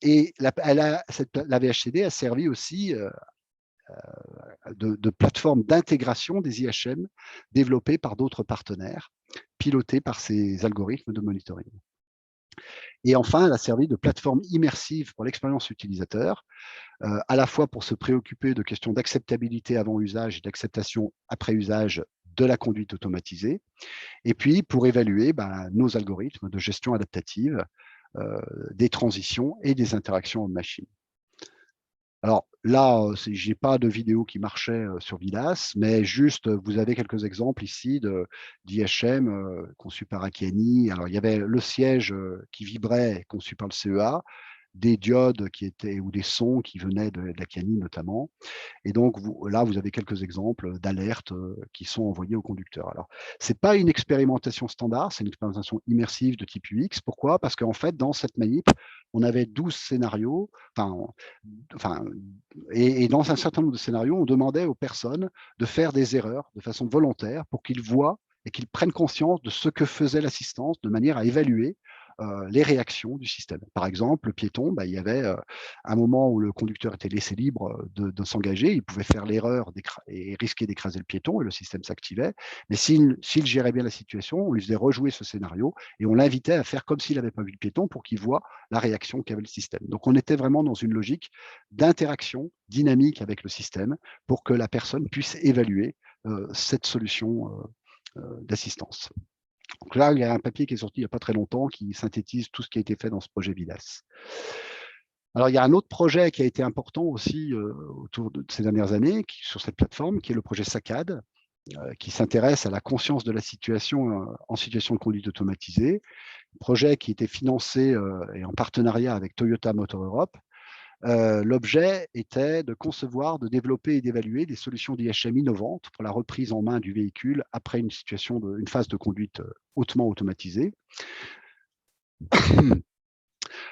Et la VHCD a servi aussi de plateforme d'intégration des IHM développées par d'autres partenaires, pilotées par ces algorithmes de monitoring. Et enfin, elle a servi de plateforme immersive pour l'expérience utilisateur, à la fois pour se préoccuper de questions d'acceptabilité avant usage et d'acceptation après usage de la conduite automatisée, et puis pour évaluer nos algorithmes de gestion adaptative des transitions et des interactions homme-machine. Alors là, je n'ai pas de vidéo qui marchait sur Vilas, mais juste, vous avez quelques exemples ici d'IHM conçus par Akiani. Alors, il y avait le siège qui vibrait, conçu par le CEA, des diodes qui étaient ou des sons qui venaient de l'Akiani notamment. Et donc, là, vous avez quelques exemples d'alertes qui sont envoyées au conducteur. Alors, ce n'est pas une expérimentation standard, c'est une expérimentation immersive de type UX. Pourquoi? Parce qu'en fait, dans cette manip, on avait 12 scénarios, et dans un certain nombre de scénarios, on demandait aux personnes de faire des erreurs de façon volontaire pour qu'ils voient et qu'ils prennent conscience de ce que faisait l'assistance de manière à évaluer les réactions du système. Par exemple, le piéton, il y avait un moment où le conducteur était laissé libre de s'engager, il pouvait faire l'erreur et risquer d'écraser le piéton et le système s'activait. Mais s'il gérait bien la situation, on lui faisait rejouer ce scénario et on l'invitait à faire comme s'il n'avait pas vu le piéton pour qu'il voit la réaction qu'avait le système. Donc on était vraiment dans une logique d'interaction dynamique avec le système pour que la personne puisse évaluer cette solution d'assistance. Donc là, il y a un papier qui est sorti il n'y a pas très longtemps qui synthétise tout ce qui a été fait dans ce projet Vidas. Alors, il y a un autre projet qui a été important aussi autour de ces dernières années sur cette plateforme, qui est le projet SACAD, qui s'intéresse à la conscience de la situation en situation de conduite automatisée. Projet qui était financé et en partenariat avec Toyota Motor Europe. L'objet était de concevoir, de développer et d'évaluer des solutions d'IHM innovantes pour la reprise en main du véhicule après une phase de conduite hautement automatisée.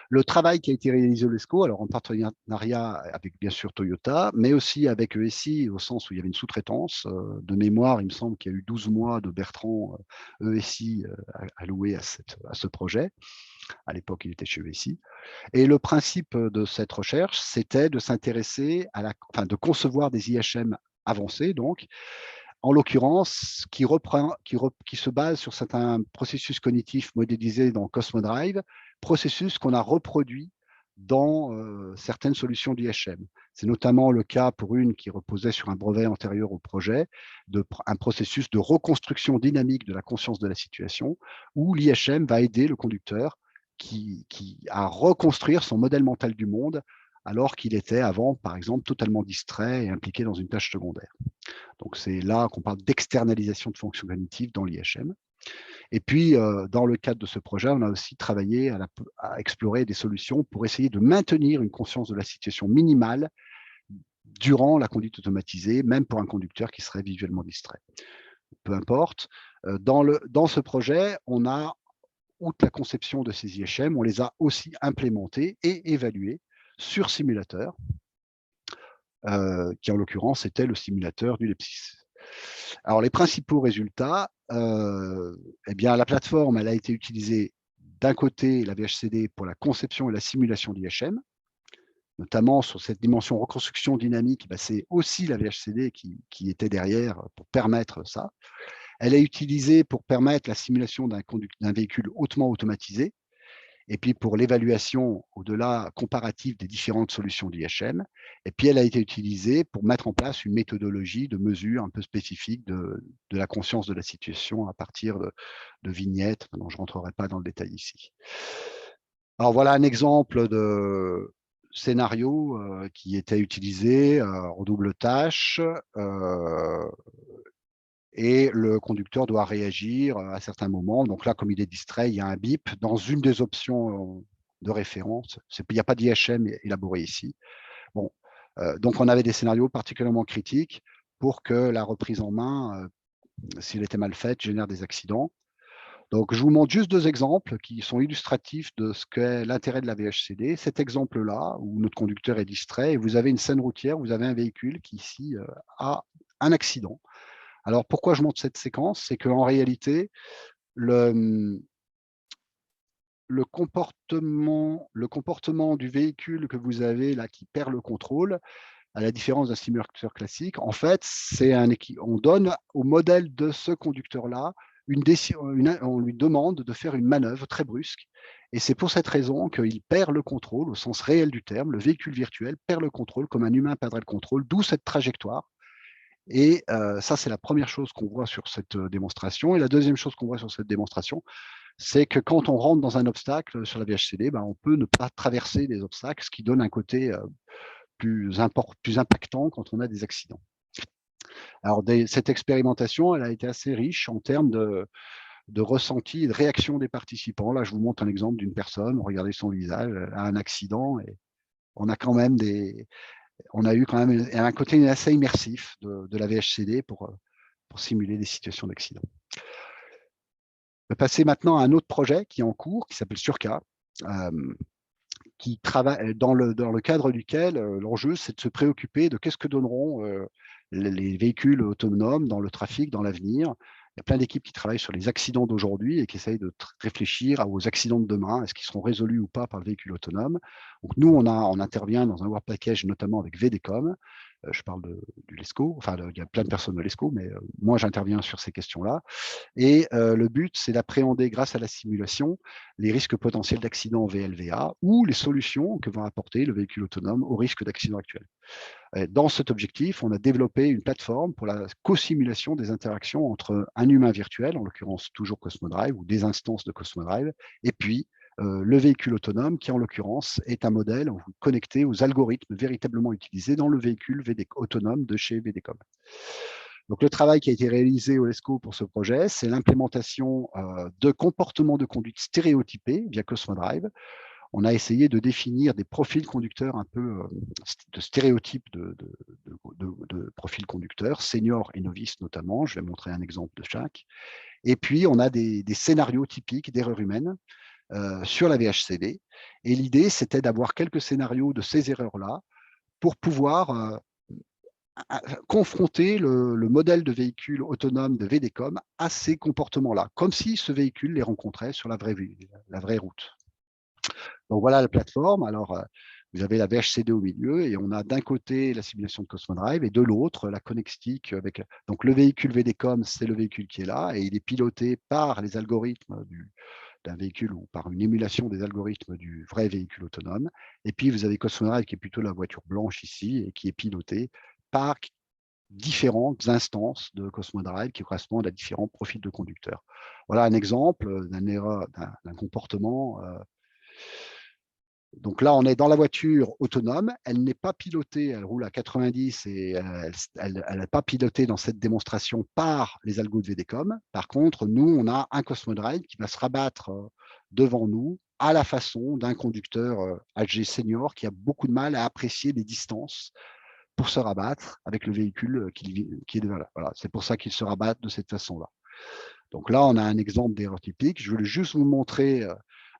Le travail qui a été réalisé au LESCO, alors en partenariat avec bien sûr Toyota, mais aussi avec ESI, au sens où il y avait une sous-traitance. De mémoire, il me semble qu'il y a eu 12 mois de Bertrand ESI alloués à ce projet. À l'époque, il était chez ESI. Et le principe de cette recherche, c'était de s'intéresser de concevoir des IHM avancés, donc, en l'occurrence, qui se base sur certains processus cognitifs modélisés dans Cosmodrive, processus qu'on a reproduits dans certaines solutions d'IHM. C'est notamment le cas pour une qui reposait sur un brevet antérieur au projet, un processus de reconstruction dynamique de la conscience de la situation, où l'IHM va aider le conducteur à reconstruire son modèle mental du monde, alors qu'il était avant, par exemple, totalement distrait et impliqué dans une tâche secondaire. Donc c'est là qu'on parle d'externalisation de fonctions cognitives dans l'IHM. Et puis, dans le cadre de ce projet, on a aussi travaillé à explorer des solutions pour essayer de maintenir une conscience de la situation minimale durant la conduite automatisée, même pour un conducteur qui serait visuellement distrait. Peu importe. Dans ce projet, on a, outre la conception de ces IHM, on les a aussi implémentés et évalués sur simulateur, qui en l'occurrence était le simulateur du Lepsis. Alors les principaux résultats, la plateforme, elle a été utilisée d'un côté, la VHCD, pour la conception et la simulation d'IHM, notamment sur cette dimension reconstruction dynamique, c'est aussi la VHCD qui était derrière pour permettre ça. Elle est utilisée pour permettre la simulation d'un véhicule hautement automatisé, et puis pour l'évaluation au-delà comparative des différentes solutions d'IHM. Et puis elle a été utilisée pour mettre en place une méthodologie de mesure un peu spécifique de la conscience de la situation à partir de vignettes, dont je ne rentrerai pas dans le détail ici. Alors voilà un exemple de scénario qui était utilisé en double tâche, et le conducteur doit réagir à certains moments. Donc là, comme il est distrait, il y a un bip dans une des options de référence. Il n'y a pas d'IHM élaboré ici. Bon, donc on avait des scénarios particulièrement critiques pour que la reprise en main, s'il était mal faite, génère des accidents. Donc, je vous montre juste 2 exemples qui sont illustratifs de ce qu'est l'intérêt de la VHCD. Cet exemple-là, où notre conducteur est distrait, et vous avez une scène routière, vous avez un véhicule qui ici a un accident. Alors, pourquoi je montre cette séquence? C'est qu'en réalité, le, le comportement du véhicule que vous avez là qui perd le contrôle, à la différence d'un simulateur classique, en fait, on donne au modèle de ce conducteur-là on lui demande de faire une manœuvre très brusque. Et c'est pour cette raison qu'il perd le contrôle au sens réel du terme. Le véhicule virtuel perd le contrôle comme un humain perdrait le contrôle, d'où cette trajectoire. Et ça, c'est la première chose qu'on voit sur cette démonstration. Et la deuxième chose qu'on voit sur cette démonstration, c'est que quand on rentre dans un obstacle sur la VHCD, ben, on peut ne pas traverser les obstacles, ce qui donne un côté plus impactant quand on a des accidents. Alors, cette expérimentation, elle a été assez riche en termes de ressenti et de réaction des participants. Là, je vous montre un exemple d'une personne, regardez son visage, elle a un accident et on a quand même on a eu quand même un côté assez immersif de la VHCD pour simuler des situations d'accident. Je vais passer maintenant à un autre projet qui est en cours, qui s'appelle Surca, qui travaille dans le cadre duquel l'enjeu, c'est de se préoccuper de qu'est-ce que donneront les véhicules autonomes dans le trafic dans l'avenir. Il y a plein d'équipes qui travaillent sur les accidents d'aujourd'hui et qui essayent de réfléchir aux accidents de demain. Est-ce qu'ils seront résolus ou pas par le véhicule autonome? Donc nous, on intervient dans un work package, notamment avec VDCOM. Je parle du LESCO. Enfin, il y a plein de personnes de l'ESCO, mais moi, j'interviens sur ces questions-là. Et le but, c'est d'appréhender, grâce à la simulation, les risques potentiels d'accident en VLVA ou les solutions que va apporter le véhicule autonome aux risques d'accident actuels. Dans cet objectif, on a développé une plateforme pour la co-simulation des interactions entre un humain virtuel, en l'occurrence toujours Cosmodrive, ou des instances de Cosmodrive, et puis le véhicule autonome, qui en l'occurrence est un modèle connecté aux algorithmes véritablement utilisés dans le véhicule autonome de chez VDCOM. Donc, le travail qui a été réalisé au LESCO pour ce projet, c'est l'implémentation de comportements de conduite stéréotypés via Cosmodrive. On a essayé de définir des profils conducteurs un peu de stéréotypes de profils conducteurs, seniors et novices notamment. Je vais montrer un exemple de chaque. Et puis, on a des scénarios typiques d'erreurs humaines sur la VHCD. Et l'idée, c'était d'avoir quelques scénarios de ces erreurs-là pour pouvoir confronter le modèle de véhicule autonome de VDCOM à ces comportements-là, comme si ce véhicule les rencontrait sur la vraie route. Donc voilà la plateforme. Alors, vous avez la VHCD au milieu et on a d'un côté la simulation de Cosmodrive et de l'autre la connectique avec. Donc le véhicule VDCOM, c'est le véhicule qui est là et il est piloté par les algorithmes d'un véhicule ou par une émulation des algorithmes du vrai véhicule autonome. Et puis vous avez Cosmodrive qui est plutôt la voiture blanche ici et qui est pilotée par différentes instances de Cosmodrive qui correspondent à différents profils de conducteurs. Voilà un exemple d'un comportement. Donc là, on est dans la voiture autonome. Elle n'est pas pilotée, elle roule à 90 et elle n'est pas pilotée dans cette démonstration par les algos de VDCOM. Par contre, nous, on a un Cosmodrive qui va se rabattre devant nous à la façon d'un conducteur âgé senior qui a beaucoup de mal à apprécier les distances pour se rabattre avec le véhicule qui est devant là. Voilà, c'est pour ça qu'il se rabattent de cette façon-là. Donc là, on a un exemple d'erreur typique. Je voulais juste vous montrer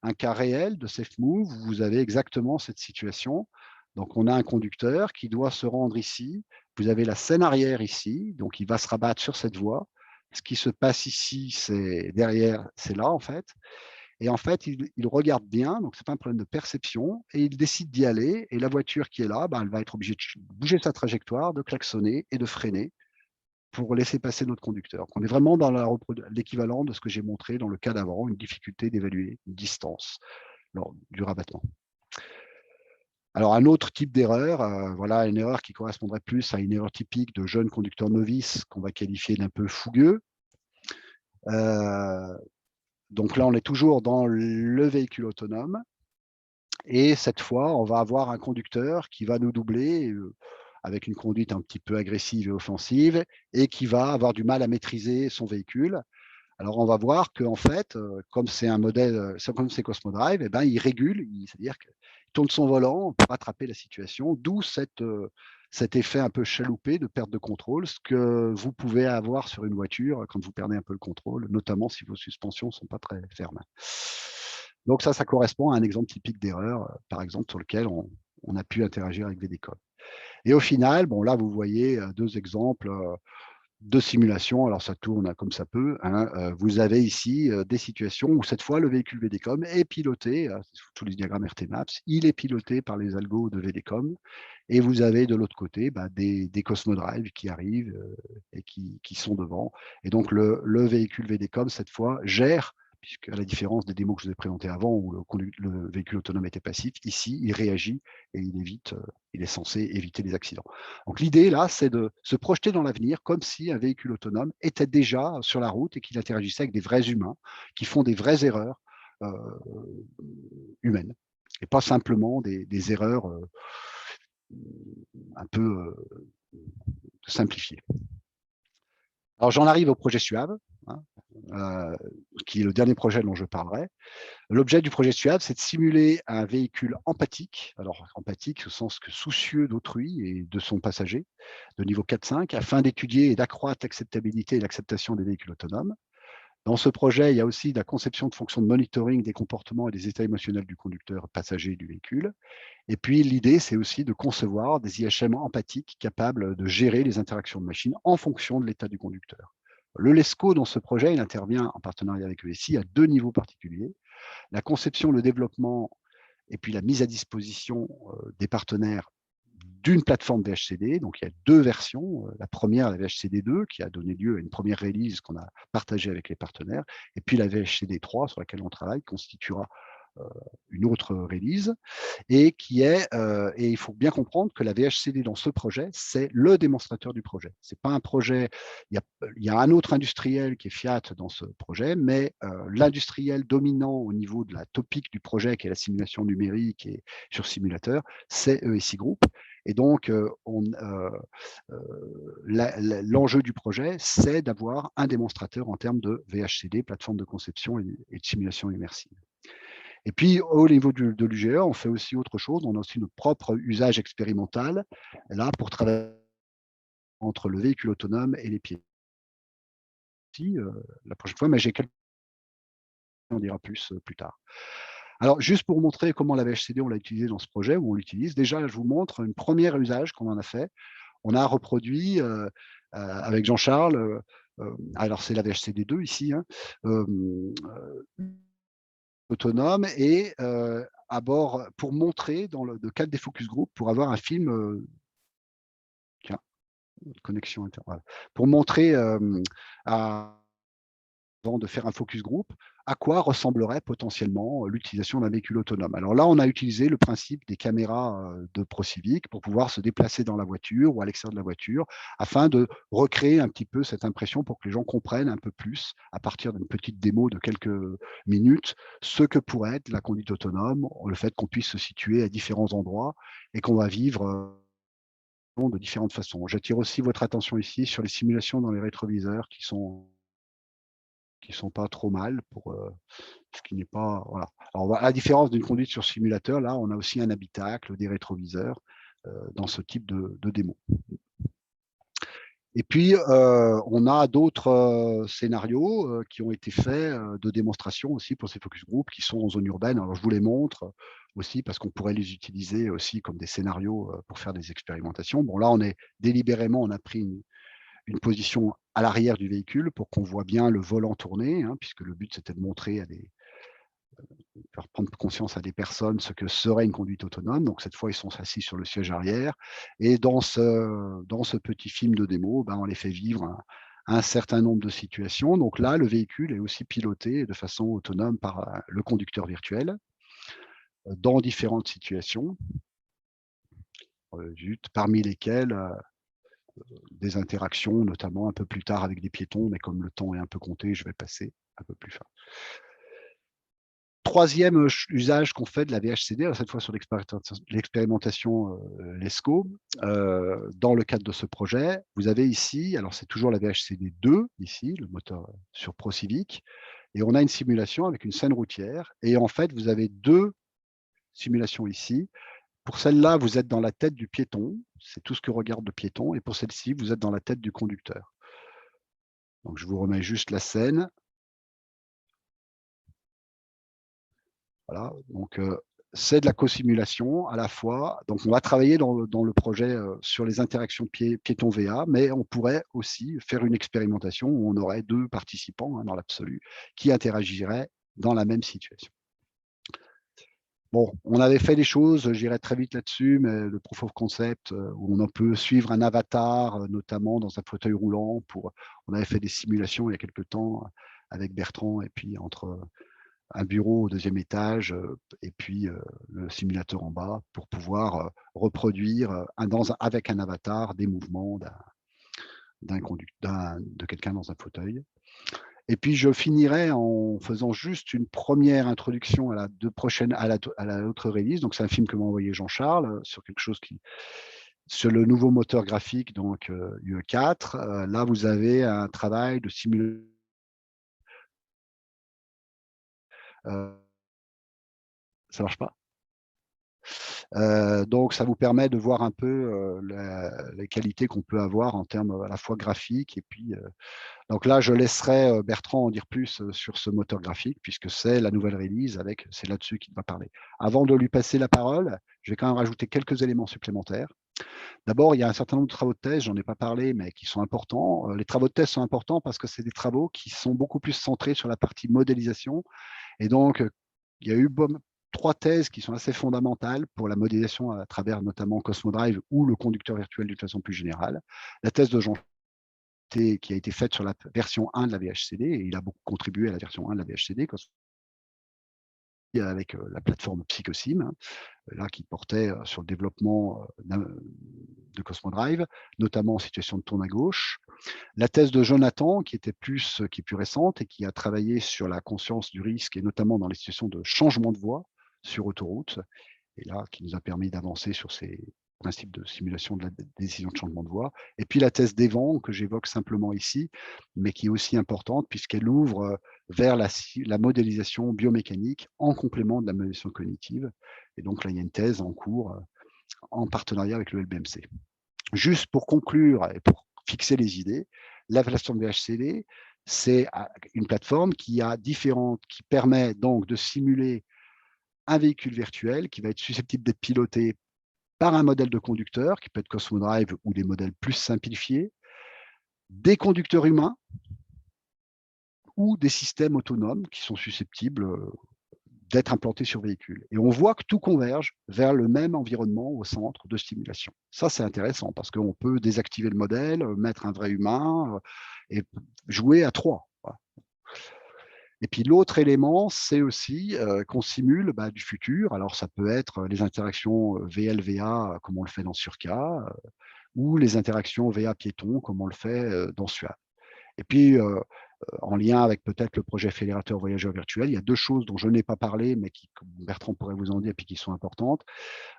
un cas réel de SafeMove où vous avez exactement cette situation. Donc, on a un conducteur qui doit se rendre ici. Vous avez la scène arrière ici, donc il va se rabattre sur cette voie. Ce qui se passe ici, c'est derrière, c'est là en fait. Et en fait, il regarde bien, donc ce n'est pas un problème de perception, et il décide d'y aller. Et la voiture qui est là, elle va être obligée de bouger sa trajectoire, de klaxonner et de freiner pour laisser passer notre conducteur. Donc, on est vraiment dans l'équivalent de ce que j'ai montré dans le cas d'avant, une difficulté d'évaluer une distance lors du rabattement. Alors, un autre type d'erreur, voilà une erreur qui correspondrait plus à une erreur typique de jeunes conducteurs novices qu'on va qualifier d'un peu fougueux. Donc là, on est toujours dans le véhicule autonome. Et cette fois, on va avoir un conducteur qui va nous doubler avec une conduite un petit peu agressive et offensive et qui va avoir du mal à maîtriser son véhicule. Alors, on va voir qu'en fait, comme c'est un modèle, comme c'est Cosmodrive, il régule, c'est-à-dire qu'il tourne son volant pour rattraper la situation, d'où cette cet effet un peu chaloupé de perte de contrôle, ce que vous pouvez avoir sur une voiture quand vous perdez un peu le contrôle, notamment si vos suspensions ne sont pas très fermes. Donc ça correspond à un exemple typique d'erreur, par exemple, sur lequel on a pu interagir avec VDCOM. Et au final, bon là, vous voyez 2 exemples, de simulation. Alors ça tourne comme ça peut, hein. Vous avez ici, des situations où cette fois le véhicule VDCOM est piloté, c'est sous tous les diagrammes RTMaps, il est piloté par les algos de VDCOM et vous avez de l'autre côté, des Cosmodrive qui arrivent, et qui sont devant et donc le véhicule VDCOM cette fois gère, puisque à la différence des démos que je vous ai présentées avant où le véhicule autonome était passif, ici il réagit et il évite, il est censé éviter les accidents. Donc l'idée là, c'est de se projeter dans l'avenir comme si un véhicule autonome était déjà sur la route et qu'il interagissait avec des vrais humains qui font des vraies erreurs, heu, humaines et pas simplement des erreurs, un peu, simplifiées. Alors j'en arrive au projet SUAV, hein, qui est le dernier projet dont je parlerai. L'objet du projet SUAV, c'est de simuler un véhicule empathique, alors empathique au sens que soucieux d'autrui et de son passager, de niveau 4-5, afin d'étudier et d'accroître l'acceptabilité et l'acceptation des véhicules autonomes. Dans ce projet, il y a aussi la conception de fonctions de monitoring des comportements et des états émotionnels du conducteur passager du véhicule. Et puis l'idée, c'est aussi de concevoir des IHM empathiques capables de gérer les interactions de machines en fonction de l'état du conducteur. Le LESCO, dans ce projet, il intervient en partenariat avec ESI à 2 niveaux particuliers. La conception, le développement et puis la mise à disposition, des partenaires d'une plateforme VHCD. Donc il y a 2 versions, la première, la VHCD 2 qui a donné lieu à une première release qu'on a partagée avec les partenaires et puis la VHCD 3 sur laquelle on travaille constituera, heu, une autre release et qui est, et il faut bien comprendre que la VHCD dans ce projet, c'est le démonstrateur du projet. C'est pas un projet il y a un autre industriel qui est Fiat dans ce projet, mais, l'industriel dominant au niveau de la topic du projet, qui est la simulation numérique et sur simulateur, c'est ESI Group et donc, l'enjeu du projet, c'est d'avoir un démonstrateur en termes de VHCD, plateforme de conception et de simulation immersive. Et puis, au niveau de l'UGE, on fait aussi autre chose. On a aussi notre propre usage expérimental, là, pour travailler entre le véhicule autonome et les piétons. La prochaine fois, mais j'ai quelques on dira plus, plus tard. Alors, juste pour montrer comment la VHCD, on l'a utilisé dans ce projet, où on l'utilise, déjà, je vous montre une première usage qu'on en a fait. On a reproduit, avec Jean-Charles, alors c'est la VHCD 2 ici, hein, autonome et à bord pour montrer dans le cadre des focus group, pour avoir un film, tiens, connexion inter voilà. Pour montrer, à avant de faire un focus group, à quoi ressemblerait potentiellement l'utilisation d'un véhicule autonome. Alors là, on a utilisé le principe des caméras, de ProCivic pour pouvoir se déplacer dans la voiture ou à l'extérieur de la voiture, afin de recréer un petit peu cette impression pour que les gens comprennent un peu plus, à partir d'une petite démo de quelques minutes, ce que pourrait être la conduite autonome, le fait qu'on puisse se situer à différents endroits et qu'on va vivre, de différentes façons. J'attire aussi votre attention ici sur les simulations dans les rétroviseurs qui sont pas trop mal pour, ce qui n'est pas voilà. Alors à la différence d'une conduite sur simulateur, là, on a aussi un habitacle, des rétroviseurs, dans ce type de démo. Et puis, on a d'autres, scénarios, qui ont été faits, de démonstration aussi pour ces focus group qui sont en zone urbaine. Alors je vous les montre, aussi parce qu'on pourrait les utiliser aussi comme des scénarios, pour faire des expérimentations. Bon là, on a pris une position à l'arrière du véhicule pour qu'on voit bien le volant tourner, hein, puisque le but c'était de montrer faire prendre conscience à des personnes ce que serait une conduite autonome. Donc cette fois, ils sont assis sur le siège arrière et dans ce petit film de démo, on les fait vivre un certain nombre de situations. Donc là, le véhicule est aussi piloté de façon autonome par, le conducteur virtuel, dans différentes situations, parmi lesquelles, des interactions, notamment un peu plus tard avec des piétons, mais comme le temps est un peu compté, je vais passer un peu plus fin. Troisième usage qu'on fait de la VHCD, alors cette fois sur l'expérimentation, LESCO, dans le cadre de ce projet, vous avez ici, alors c'est toujours la VHCD 2 ici, le moteur sur ProCivic et on a une simulation avec une scène routière et en fait, vous avez 2 simulations ici. Pour celle-là, vous êtes dans la tête du piéton, c'est tout ce que regarde le piéton, et pour celle-ci, vous êtes dans la tête du conducteur. Donc je vous remets juste la scène. Voilà, donc c'est de la co-simulation à la fois. Donc on va travailler dans le projet, sur les interactions piéton VA, mais on pourrait aussi faire une expérimentation où on aurait 2 participants, hein, dans l'absolu, qui interagiraient dans la même situation. Bon, on avait fait des choses, j'irai très vite là-dessus, mais le proof of concept, où on peut suivre un avatar, notamment dans un fauteuil roulant on avait fait des simulations il y a quelque temps, avec Bertrand et puis entre un bureau au 2e étage, et puis, le simulateur en bas pour pouvoir, reproduire, avec un avatar des mouvements de quelqu'un dans un fauteuil. Et puis je finirai en faisant juste une première introduction à la autre release. Donc c'est un film que m'a envoyé Jean-Charles, sur le nouveau moteur graphique, donc UE4. Là vous avez un travail de ça marche pas? Donc ça vous permet de voir un peu, les qualités qu'on peut avoir en termes, à la fois graphiques et puis, donc là je laisserai, Bertrand en dire plus, sur ce moteur graphique puisque c'est la nouvelle release c'est là-dessus qu'il va parler. Avant de lui passer la parole, je vais quand même rajouter quelques éléments supplémentaires. D'abord, il y a un certain nombre de travaux de thèse, j'en ai pas parlé, mais qui sont importants. Les travaux de thèse sont importants parce que c'est des travaux qui sont beaucoup plus centrés sur la partie modélisation et donc, il y a eu 3 thèses qui sont assez fondamentales pour la modélisation à travers notamment Cosmodrive ou le conducteur virtuel d'une façon plus générale. La thèse de Jean qui a été faite sur la version 1 de la VHCD et il a beaucoup contribué à la version 1 de la VHCD avec, la plateforme Psychosim, hein, là qui portait, sur le développement, de Cosmodrive, notamment en situation de tourne à gauche. La thèse de Jonathan, qui est plus récente et qui a travaillé sur la conscience du risque et notamment dans les situations de changement de voie sur autoroute, et là, qui nous a permis d'avancer sur ces principes de simulation de la décision de changement de voie. Et puis la thèse d'Evan, que j'évoque simplement ici, mais qui est aussi importante puisqu'elle ouvre, vers la modélisation biomécanique en complément de la modélisation cognitive. Et donc là, il y a une thèse en cours, en partenariat avec le LBMC. Juste pour conclure et pour fixer les idées, la plateforme VHCD, c'est une plateforme qui permet donc de simuler un véhicule virtuel qui va être susceptible d'être piloté par un modèle de conducteur, qui peut être Cosmodrive ou des modèles plus simplifiés, des conducteurs humains ou des systèmes autonomes qui sont susceptibles, d'être implantés sur véhicule. Et on voit que tout converge vers le même environnement au centre de stimulation. Ça, c'est intéressant parce qu'on peut désactiver le modèle, mettre un vrai humain, et jouer à 3. Voilà. Et puis l'autre élément, c'est aussi, qu'on simule, du futur. Alors ça peut être les interactions, VL-VA comme on le fait dans Surka, ou les interactions VA piéton comme on le fait, dans SUAV. Et puis, en lien avec peut-être le projet fédérateur voyageurs virtuels, il y a 2 choses dont je n'ai pas parlé, mais qui Bertrand pourrait vous en dire, puis qui sont importantes.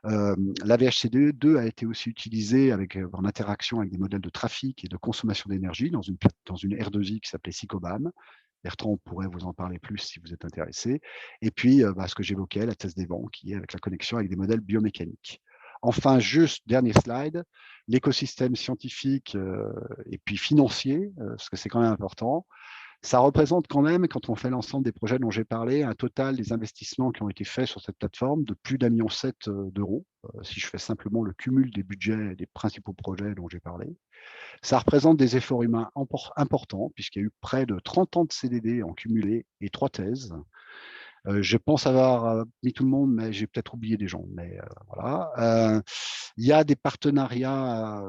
La VHC2 a été aussi utilisée en interaction avec des modèles de trafic et de consommation d'énergie dans une R2I qui s'appelait Sycobam. Bertrand pourrait vous en parler plus si vous êtes intéressé. Et puis, ce que j'évoquais, la thèse des vents, qui est avec la connexion avec des modèles biomécaniques. Enfin, juste dernier slide, l'écosystème scientifique, et puis financier, parce que c'est quand même important. Ça représente quand même, quand on fait l'ensemble des projets dont j'ai parlé, un total des investissements qui ont été faits sur cette plateforme de plus d'1,7 million d'euros, si je fais simplement le cumul des budgets des principaux projets dont j'ai parlé. Ça représente des efforts humains importants, puisqu'il y a eu près de 30 ans de CDD en cumulé et 3 thèses. Je pense avoir, mis tout le monde, mais j'ai peut-être oublié des gens, mais voilà. Il y a des partenariats,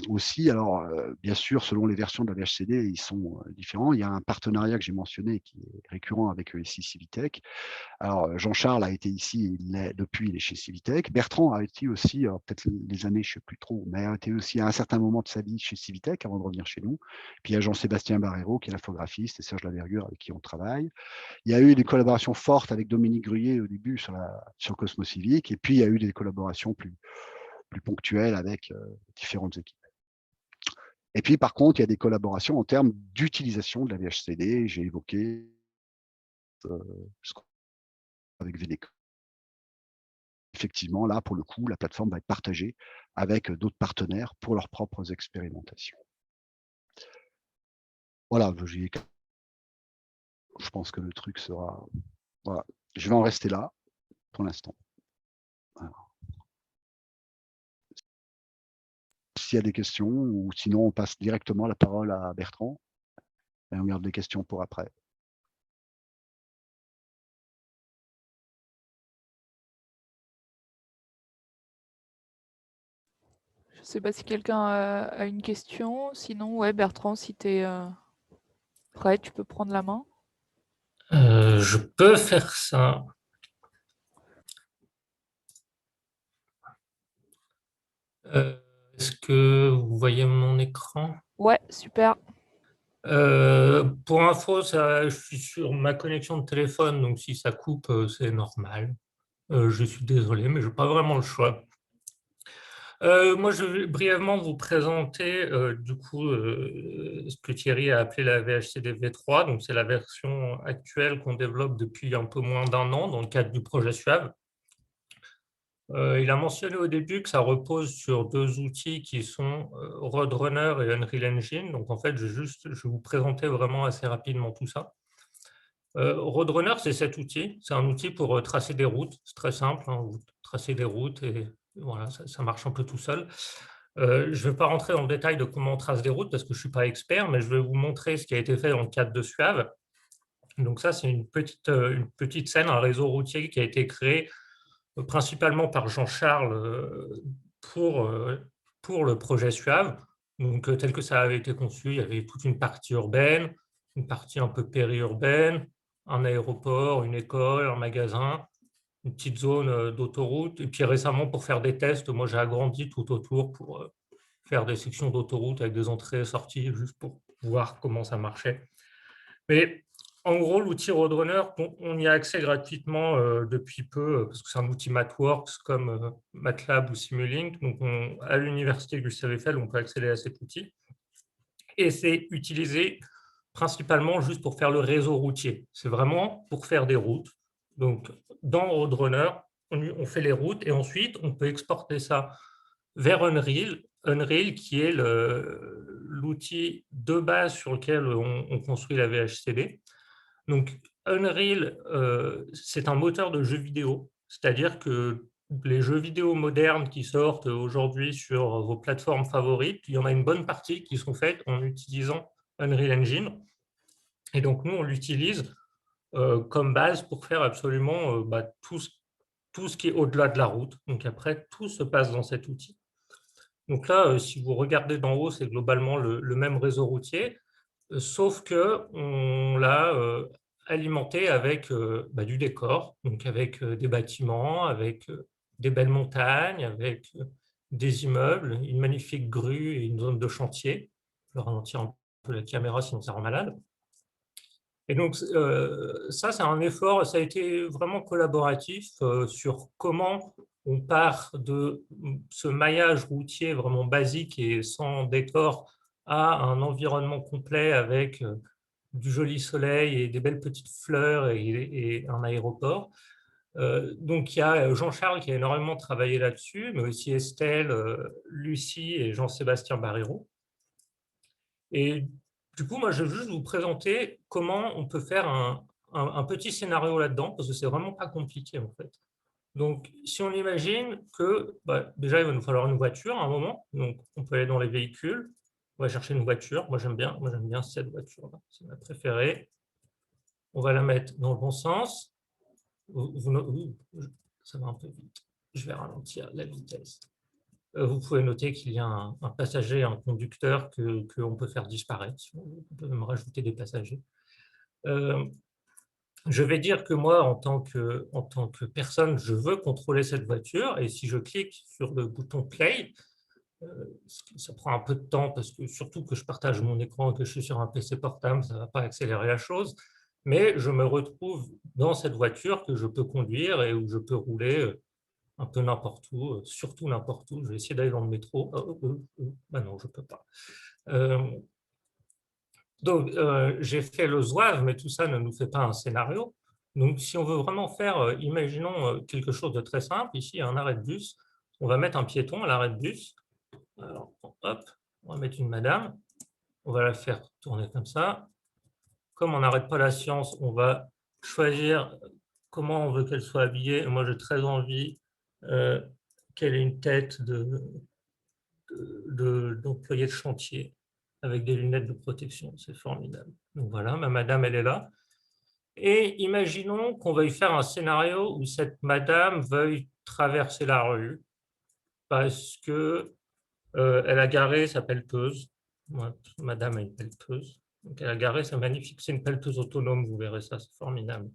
aussi. Alors, bien sûr, selon les versions de la VHCD, ils sont, différents. Il y a un partenariat que j'ai mentionné qui est récurrent avec ici Civitech. Alors, Jean-Charles a été ici, il est chez Civitech. Bertrand a été aussi, alors peut-être les années, je ne sais plus trop, mais a été aussi à un certain moment de sa vie chez Civitech avant de revenir chez nous. Puis il y a Jean-Sébastien Barrero qui est l'infographiste et Serge Lavergure avec qui on travaille. Il y a eu des collaborations fortes avec Dominique Gruyé au début sur Cosmos Civic, et puis il y a eu des collaborations plus ponctuelles avec, différentes équipes. Et puis par contre, il y a des collaborations en termes d'utilisation de la VHCD. J'ai évoqué, avec VDEC effectivement, là, pour le coup, la plateforme va être partagée avec d'autres partenaires pour leurs propres expérimentations. Voilà, je pense que le truc sera voilà, je vais en rester là pour l'instant. Voilà. S'il y a des questions ou sinon on passe directement la parole à Bertrand et on garde les questions pour après. Je ne sais pas si quelqu'un a une question. Sinon, ouais, Bertrand, si tu es prêt, tu peux prendre la main. Je peux faire ça. Est-ce que vous voyez mon écran? Ouais, super. Pour info, je suis sur ma connexion de téléphone, donc si ça coupe, c'est normal. Je suis désolé, mais je n'ai pas vraiment le choix. Moi, je vais brièvement vous présenter du coup ce que Thierry a appelé la VHCD V3. Donc, c'est la version actuelle qu'on développe depuis un peu moins d'un an dans le cadre du projet Suave. Il a mentionné au début que ça repose sur deux outils qui sont Roadrunner et Unreal Engine. Donc, en fait, je vais vous présenter vraiment assez rapidement tout ça. Roadrunner, c'est cet outil. C'est un outil pour tracer des routes. C'est très simple, hein. Vous tracez des routes et voilà, ça marche un peu tout seul. Je ne vais pas rentrer dans le détail de comment on trace des routes parce que je ne suis pas expert, mais je vais vous montrer ce qui a été fait dans le cadre de Suave. Donc ça, c'est une petite scène, un réseau routier qui a été créé principalement par Jean-Charles pour le projet Suave. Donc, tel que ça avait été conçu, il y avait toute une partie urbaine, une partie un peu périurbaine, un aéroport, une école, un magasin, une petite zone d'autoroute. Et puis récemment, pour faire des tests, moi j'ai agrandi tout autour pour faire des sections d'autoroute avec des entrées et sorties, juste pour voir comment ça marchait. Mais en gros, l'outil Roadrunner, on y a accès gratuitement depuis peu, parce que c'est un outil MathWorks comme MATLAB ou Simulink. Donc, à l'université du CVFL, on peut accéder à cet outil. Et c'est utilisé principalement juste pour faire le réseau routier. C'est vraiment pour faire des routes. Donc, dans Roadrunner, on fait les routes et ensuite, on peut exporter ça vers Unreal. Unreal qui est l'outil de base sur lequel on construit la VHCD. Donc, Unreal, c'est un moteur de jeux vidéo, c'est-à-dire que les jeux vidéo modernes qui sortent aujourd'hui sur vos plateformes favorites, il y en a une bonne partie qui sont faites en utilisant Unreal Engine. Et donc, nous, on l'utilise comme base pour faire absolument tout ce qui est au-delà de la route. Donc, après, tout se passe dans cet outil. Donc là, si vous regardez d'en haut, c'est globalement le même réseau routier, sauf qu'on l'a alimenté avec du décor, donc avec des bâtiments, avec des belles montagnes, avec des immeubles, une magnifique grue et une zone de chantier. Je vais ralentir un peu la caméra, sinon ça rend malade. Et donc ça, c'est un effort, ça a été vraiment collaboratif sur comment on part de ce maillage routier vraiment basique et sans décor à un environnement complet avec du joli soleil et des belles petites fleurs et un aéroport. Donc, il y a Jean-Charles qui a énormément travaillé là-dessus, mais aussi Estelle, Lucie et Jean-Sébastien Barrero. Et du coup, moi, je vais juste vous présenter comment on peut faire un petit scénario là-dedans, parce que c'est vraiment pas compliqué, en fait. Donc, si on imagine que, déjà, il va nous falloir une voiture à un moment, donc on peut aller dans les véhicules, on va chercher une voiture. Moi, j'aime bien cette voiture-là, c'est ma préférée. On va la mettre dans le bon sens. Ça va un peu vite. Je vais ralentir la vitesse. Vous pouvez noter qu'il y a un passager, un conducteur qu'on peut faire disparaître. On peut même rajouter des passagers. Je vais dire que moi, en tant que personne, je veux contrôler cette voiture. Et si je clique sur le bouton Play, ça prend un peu de temps parce que surtout que je partage mon écran et que je suis sur un PC portable, ça ne va pas accélérer la chose. Mais je me retrouve dans cette voiture que je peux conduire et où je peux rouler un peu n'importe où, surtout n'importe où. Je vais essayer d'aller dans le métro. Non, je ne peux pas. Donc, j'ai fait le zouave, mais tout ça ne nous fait pas un scénario. Donc, si on veut vraiment faire, imaginons quelque chose de très simple, ici, il y a un arrêt de bus, on va mettre un piéton à l'arrêt de bus. Alors, hop, on va mettre une madame, on va la faire tourner comme ça. Comme on n'arrête pas la science, on va choisir comment on veut qu'elle soit habillée. Moi, j'ai très envie qu'elle ait une tête d'employé de chantier avec des lunettes de protection. C'est formidable. Donc voilà, ma madame, elle est là. Et imaginons qu'on veuille faire un scénario où cette madame veuille traverser la rue parce que elle a garé sa pelleteuse. Madame a une pelleteuse. Donc elle a garé sa magnifique, c'est une pelleteuse autonome, vous verrez ça, c'est formidable.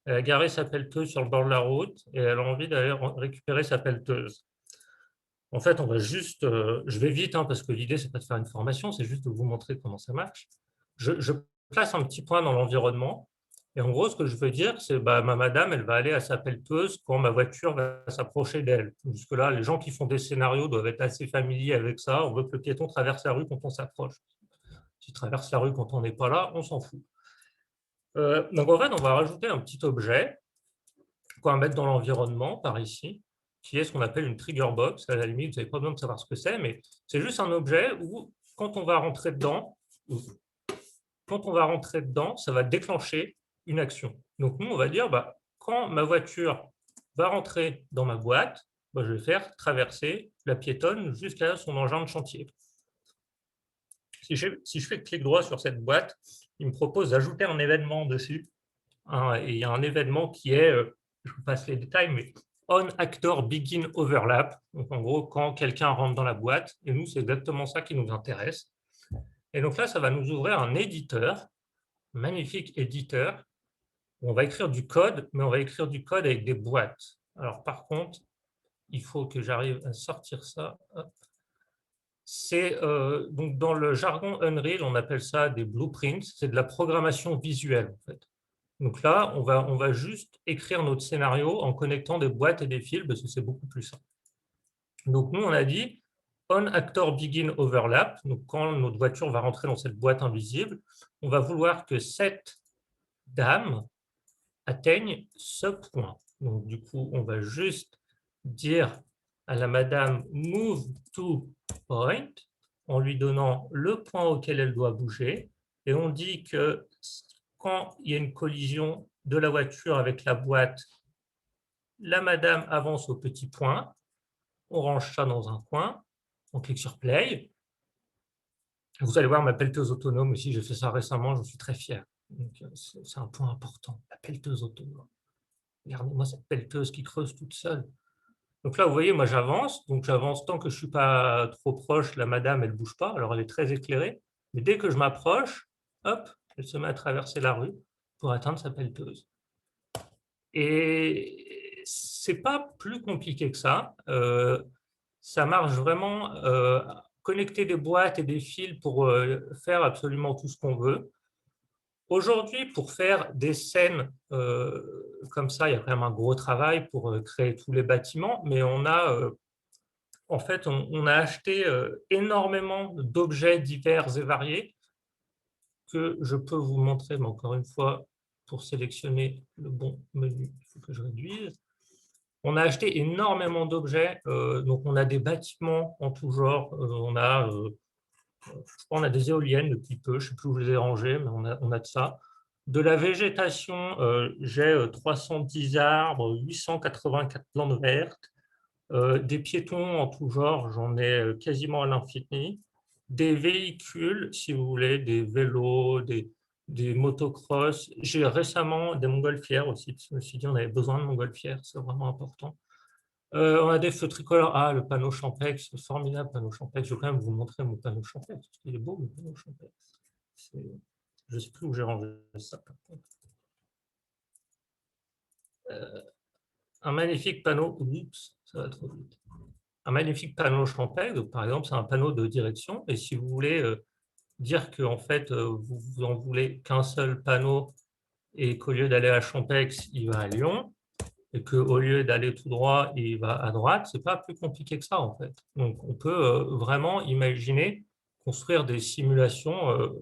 Elle a garé sa pelleteuse sur le bord de la route et elle a envie d'aller récupérer sa pelleteuse. En fait, on va juste, je vais vite parce que l'idée, c'est pas de faire une formation, c'est juste de vous montrer comment ça marche. Je place un petit point dans l'environnement et en gros, ce que je veux dire, c'est ma madame, elle va aller à sa pelleteuse quand ma voiture va s'approcher d'elle. Jusque-là, les gens qui font des scénarios doivent être assez familiers avec ça. On veut que le piéton traverse la rue quand on s'approche. S'il traverse la rue quand on n'est pas là, on s'en fout. Donc en fait, on va rajouter un petit objet qu'on va mettre dans l'environnement par ici, qui est ce qu'on appelle une trigger box. À la limite, vous n'avez pas besoin de savoir ce que c'est, mais c'est juste un objet où, quand on va rentrer dedans, ça va déclencher une action. Donc nous, on va dire, quand ma voiture va rentrer dans ma boîte, je vais faire traverser la piétonne jusqu'à son engin de chantier. Si je fais clic droit sur cette boîte, il me propose d'ajouter un événement dessus. Et il y a un événement qui est, je vous passe les détails, mais on actor begin overlap. Donc en gros, quand quelqu'un rentre dans la boîte, et nous, c'est exactement ça qui nous intéresse. Et donc là, ça va nous ouvrir un éditeur, un magnifique éditeur, où on va écrire du code, mais on va écrire du code avec des boîtes. Alors par contre, il faut que j'arrive à sortir ça. C'est donc dans le jargon Unreal, on appelle ça des blueprints, c'est de la programmation visuelle en fait. Donc là, on va juste écrire notre scénario en connectant des boîtes et des fils parce que c'est beaucoup plus simple. Donc nous, on a dit on actor begin overlap. Donc quand notre voiture va rentrer dans cette boîte invisible, on va vouloir que cette dame atteigne ce point. Donc du coup, on va juste dire à la madame move to point en lui donnant le point auquel elle doit bouger. Et on dit que quand il y a une collision de la voiture avec la boîte, la madame avance au petit point, on range ça dans un coin, on clique sur play. Vous allez voir ma pelleteuse autonome aussi, j'ai fait ça récemment, je suis très fier. C'est un point important, la pelleteuse autonome. Regardez-moi cette pelleteuse qui creuse toute seule. Donc là, vous voyez, moi j'avance, donc j'avance tant que je ne suis pas trop proche, la madame, elle ne bouge pas, alors elle est très éclairée, mais dès que je m'approche, hop, elle se met à traverser la rue pour atteindre sa pelleteuse. Et ce n'est pas plus compliqué que ça. Ça marche vraiment, connecter des boîtes et des fils pour faire absolument tout ce qu'on veut. Aujourd'hui, pour faire des scènes comme ça, il y a quand même un gros travail pour créer tous les bâtiments, mais on a, en fait, on a acheté énormément d'objets divers et variés que je peux vous montrer, mais encore une fois, pour sélectionner le bon menu, il faut que je réduise. On a acheté énormément d'objets, donc on a des bâtiments en tout genre, on a des éoliennes depuis peu, je ne sais plus où je les ai rangées, mais on a de ça. De la végétation, j'ai 310 arbres, 884 plantes vertes, des piétons en tout genre, j'en ai quasiment à l'infini. Des véhicules, si vous voulez, des vélos, des motocross. J'ai récemment des montgolfières aussi, parce que je me suis dit on avait besoin de montgolfières, c'est vraiment important. On a des feux tricolores. Ah, le panneau Champex, formidable panneau Champex. Je vais quand même vous montrer mon panneau Champex, parce qu'il est beau, le panneau Champex. Je ne sais plus où j'ai rangé ça, par contre. Un magnifique panneau, oups, ça va trop vite. Un magnifique panneau Champex, donc, par exemple, c'est un panneau de direction. Et si vous voulez dire que en fait, vous en voulez qu'un seul panneau et qu'au lieu d'aller à Champex, il va à Lyon, et qu'au lieu d'aller tout droit, il va à droite, ce n'est pas plus compliqué que ça, en fait. Donc, on peut vraiment imaginer construire des simulations,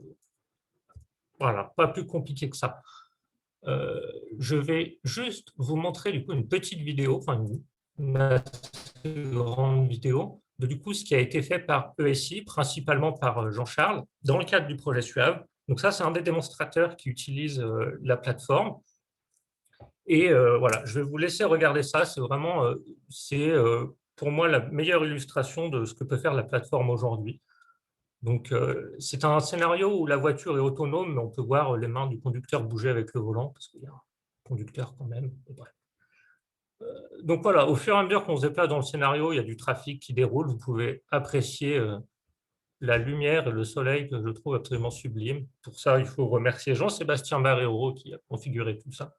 voilà, pas plus compliqué que ça. Je vais juste vous montrer du coup une petite vidéo, enfin une assez grande vidéo, de du coup ce qui a été fait par ESI, principalement par Jean-Charles, dans le cadre du projet SUAV. Donc ça, c'est un des démonstrateurs qui utilise la plateforme. Et voilà, je vais vous laisser regarder ça. C'est vraiment, pour moi la meilleure illustration de ce que peut faire la plateforme aujourd'hui. Donc, c'est un scénario où la voiture est autonome, mais on peut voir les mains du conducteur bouger avec le volant, parce qu'il y a un conducteur quand même. Bref. Donc voilà, au fur et à mesure qu'on se déplace dans le scénario, il y a du trafic qui déroule. Vous pouvez apprécier la lumière et le soleil que je trouve absolument sublime. Pour ça, il faut remercier Jean-Sébastien Barrero qui a configuré tout ça.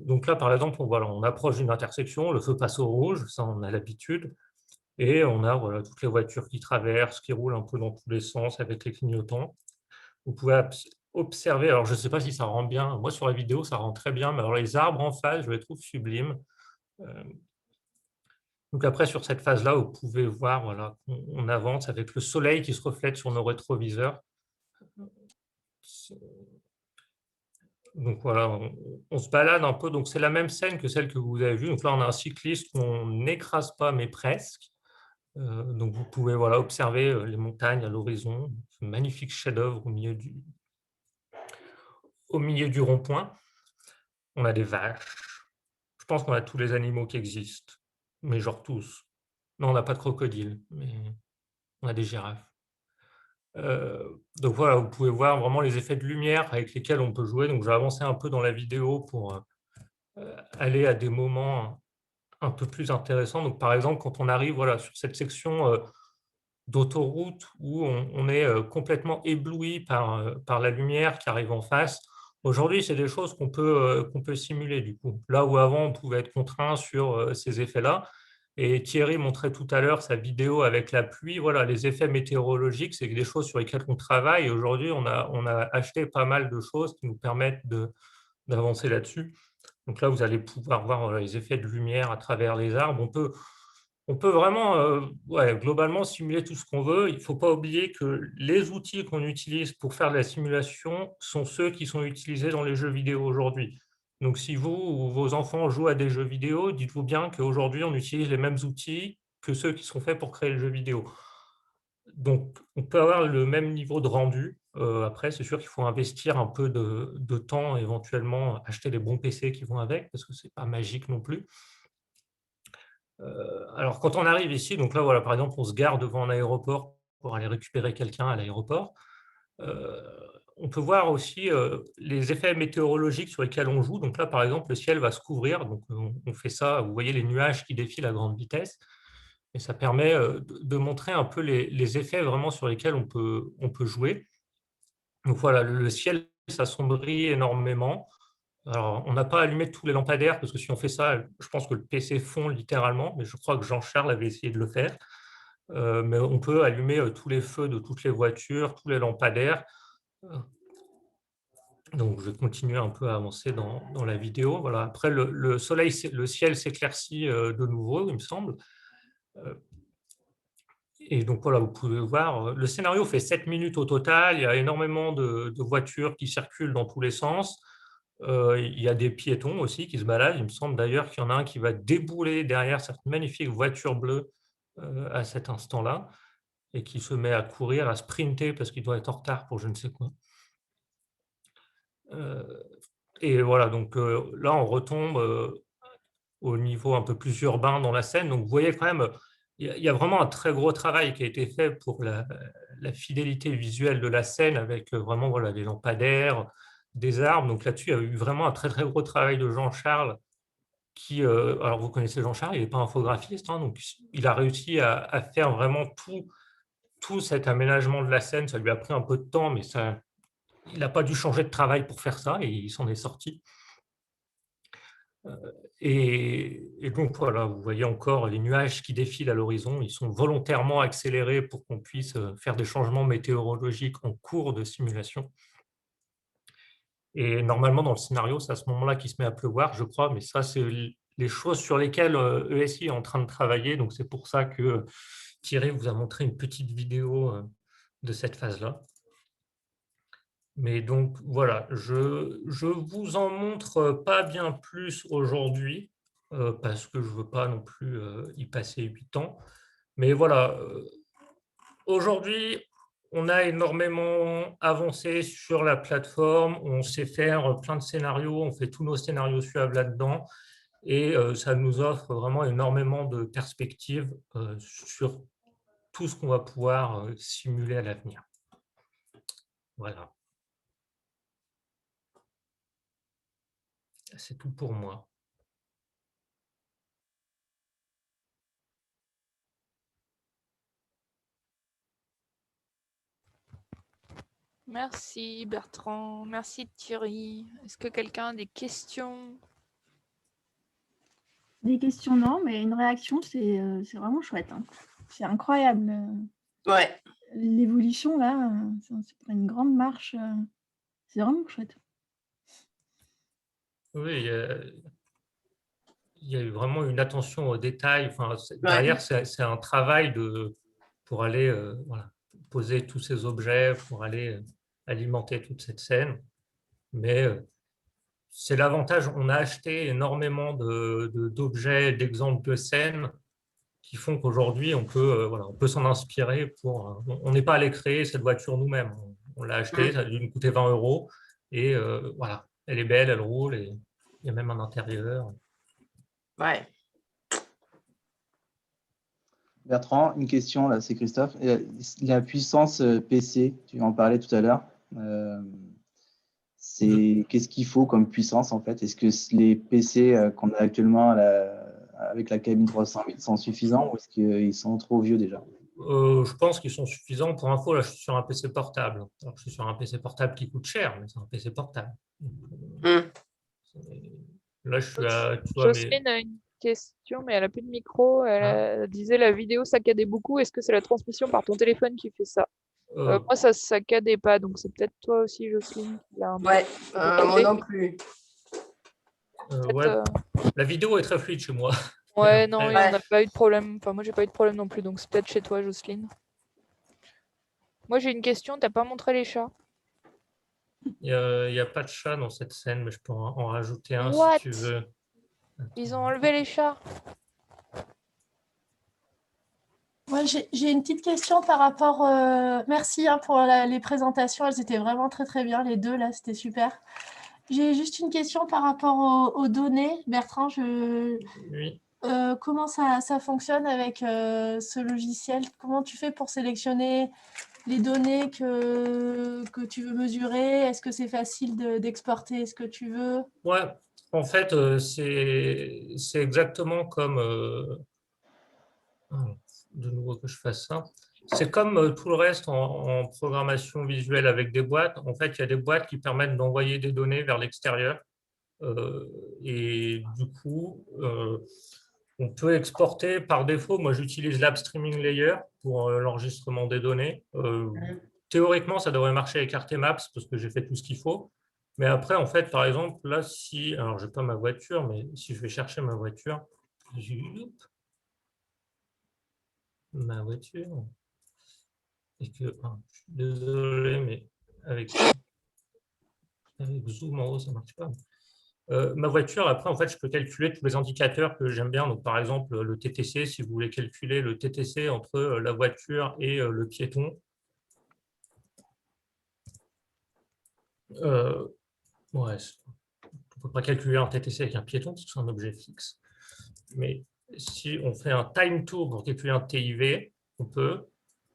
Donc là, par exemple, on approche d'une intersection, le feu passe au rouge, ça on a l'habitude. Et on a voilà, toutes les voitures qui traversent, qui roulent un peu dans tous les sens avec les clignotants. Vous pouvez observer, alors je ne sais pas si ça rend bien, moi sur la vidéo ça rend très bien, mais alors les arbres en face, je les trouve sublimes. Donc après, sur cette phase-là, vous pouvez voir voilà, on avance avec le soleil qui se reflète sur nos rétroviseurs. Donc voilà, on se balade un peu, donc c'est la même scène que celle que vous avez vue. Donc là, on a un cycliste qu'on n'écrase pas, mais presque. Donc vous pouvez voilà, observer les montagnes à l'horizon, ce magnifique chef-d'œuvre au milieu du rond-point. On a des vaches. Je pense qu'on a tous les animaux qui existent, mais genre tous. Non, on n'a pas de crocodile, mais on a des girafes. Donc voilà, vous pouvez voir vraiment les effets de lumière avec lesquels on peut jouer. Donc je vais avancer un peu dans la vidéo pour aller à des moments un peu plus intéressants. Donc par exemple, quand on arrive voilà, sur cette section d'autoroute où on est complètement ébloui par la lumière qui arrive en face. Aujourd'hui, c'est des choses qu'on peut simuler du coup. Là où avant, on pouvait être contraint sur ces effets-là. Et Thierry montrait tout à l'heure sa vidéo avec la pluie. Voilà, les effets météorologiques, c'est des choses sur lesquelles on travaille. Et aujourd'hui, on a acheté pas mal de choses qui nous permettent d'avancer là-dessus. Donc là, vous allez pouvoir voir les effets de lumière à travers les arbres. On peut vraiment, globalement, simuler tout ce qu'on veut. Il ne faut pas oublier que les outils qu'on utilise pour faire de la simulation sont ceux qui sont utilisés dans les jeux vidéo aujourd'hui. Donc, si vous ou vos enfants jouent à des jeux vidéo, dites-vous bien qu'aujourd'hui, on utilise les mêmes outils que ceux qui sont faits pour créer le jeu vidéo. Donc, on peut avoir le même niveau de rendu. Après, c'est sûr qu'il faut investir un peu de temps, éventuellement acheter les bons PC qui vont avec, parce que ce n'est pas magique non plus. Alors, quand on arrive ici, donc là, voilà, par exemple, on se gare devant un aéroport pour aller récupérer quelqu'un à l'aéroport. On peut voir aussi les effets météorologiques sur lesquels on joue. Donc là, par exemple, le ciel va se couvrir. Donc, on fait ça. Vous voyez les nuages qui défilent à grande vitesse. Et ça permet de montrer un peu les effets vraiment sur lesquels on peut jouer. Donc voilà, le ciel s'assombrit énormément. Alors, on n'a pas allumé tous les lampadaires, parce que si on fait ça, je pense que le PC fond littéralement, mais je crois que Jean-Charles avait essayé de le faire. Mais on peut allumer tous les feux de toutes les voitures, tous les lampadaires. Donc, je vais continuer un peu à avancer dans la vidéo. Voilà. Après, le ciel s'éclaircit de nouveau, il me semble. Et donc, voilà, vous pouvez voir, le scénario fait 7 minutes au total. Il y a énormément de voitures qui circulent dans tous les sens. Il y a des piétons aussi qui se baladent. Il me semble d'ailleurs qu'il y en a un qui va débouler derrière cette magnifique voiture bleue à cet instant-là et qui se met à courir, à sprinter parce qu'il doit être en retard pour je ne sais quoi. Et voilà, donc là, on retombe au niveau un peu plus urbain dans la scène. Donc, vous voyez quand même, il y a vraiment un très gros travail qui a été fait pour la fidélité visuelle de la scène avec vraiment voilà, des lampadaires, des arbres. Donc là-dessus, il y a eu vraiment un très, très gros travail de Jean-Charles qui, alors vous connaissez Jean-Charles, il n'est pas infographiste, hein, donc il a réussi à faire vraiment tout cet aménagement de la scène. Ça lui a pris un peu de temps, mais il n'a pas dû changer de travail pour faire ça et il s'en est sorti. Et donc voilà, vous voyez encore les nuages qui défilent à l'horizon. Ils sont volontairement accélérés pour qu'on puisse faire des changements météorologiques en cours de simulation. Et normalement, dans le scénario, c'est à ce moment-là qu'il se met à pleuvoir, je crois, mais ça, c'est les choses sur lesquelles ESI est en train de travailler. Donc, c'est pour ça que Thierry vous a montré une petite vidéo de cette phase-là. Mais donc, voilà, je vous en montre pas bien plus aujourd'hui, parce que je ne veux pas non plus y passer 8 ans. Mais voilà, aujourd'hui, on a énormément avancé sur la plateforme, on sait faire plein de scénarios, on fait tous nos scénarios suaves là-dedans, et ça nous offre vraiment énormément de perspectives sur tout ce qu'on va pouvoir simuler à l'avenir. Voilà. C'est tout pour moi. Merci Bertrand, merci Thierry. Est-ce que quelqu'un a des questions? Des questions, non, mais une réaction, c'est vraiment chouette. Hein. C'est incroyable. Ouais. L'évolution, là, c'est une grande marche. C'est vraiment chouette. Oui, il y a eu vraiment une attention aux détails. Enfin, derrière, c'est un travail pour aller voilà, poser tous ces objets, pour aller alimenter toute cette scène. Mais c'est l'avantage, on a acheté énormément d'objets, d'exemples de scènes qui font qu'aujourd'hui, on peut, voilà, on peut s'en inspirer pour. On n'est pas allé créer cette voiture nous-mêmes. On l'a achetée, ça a dû nous coûter 20 €. Et voilà, elle est belle, elle roule, et il y a même un intérieur. Ouais. Bertrand, une question, là, c'est Christophe. La puissance PC, tu en parlais tout à l'heure. Qu'est-ce qu'il faut comme puissance, en fait? Est-ce que les PC qu'on a actuellement avec la cabine 300 000 sont suffisants ou est-ce qu'ils sont trop vieux déjà? Je pense qu'ils sont suffisants. Pour info, là, je suis sur un PC portable. Alors, je suis sur un PC portable qui coûte cher, mais c'est un PC portable. Là, je suis à... Jocelyne a une question, mais elle n'a plus de micro. Elle disait la vidéo saccadait beaucoup. Est-ce que c'est la transmission par ton téléphone qui fait ça? Moi, ça ne saccadait pas, donc c'est peut-être toi aussi, Jocelyne. Ouais, moi non plus. Ouais. La vidéo est très fluide chez moi. Ouais, non, on n'a pas eu de problème. Enfin, moi, j'ai pas eu de problème non plus, donc c'est peut-être chez toi, Jocelyne. Moi, j'ai une question. T'as pas montré les chats? Il n'y a pas de chat dans cette scène, mais je peux en rajouter un What? si tu veux. Ils ont enlevé les chats. Moi, j'ai une petite question par rapport. Merci pour les présentations, elles étaient vraiment très très bien, les deux là, c'était super. J'ai juste une question par rapport aux données. Bertrand, Oui. Comment ça fonctionne avec ce logiciel? Comment tu fais pour sélectionner les données que tu veux mesurer? Est-ce que c'est facile d'exporter ce que tu veux? Ouais, en fait, c'est exactement comme... de nouveau que je fasse ça. C'est comme tout le reste en programmation visuelle avec des boîtes. En fait, il y a des boîtes qui permettent d'envoyer des données vers l'extérieur. Et du coup, on peut exporter par défaut. Moi, j'utilise l'AppStreaming Layer pour l'enregistrement des données. Théoriquement, ça devrait marcher avec Artemaps parce que j'ai fait tout ce qu'il faut. Mais après, en fait, par exemple, là, si... Alors, je n'ai pas ma voiture, mais si je vais chercher ma voiture, ma voiture. Et que, je suis désolé, mais avec Zoom en haut, ça ne marche pas. Ma voiture, après, en fait, je peux calculer tous les indicateurs que j'aime bien. Donc, par exemple, le TTC, si vous voulez calculer le TTC entre la voiture et le piéton. Ouais, on ne peut pas calculer un TTC avec un piéton parce que c'est un objet fixe. Mais si on fait un time tour pour calculer un TIV, on peut.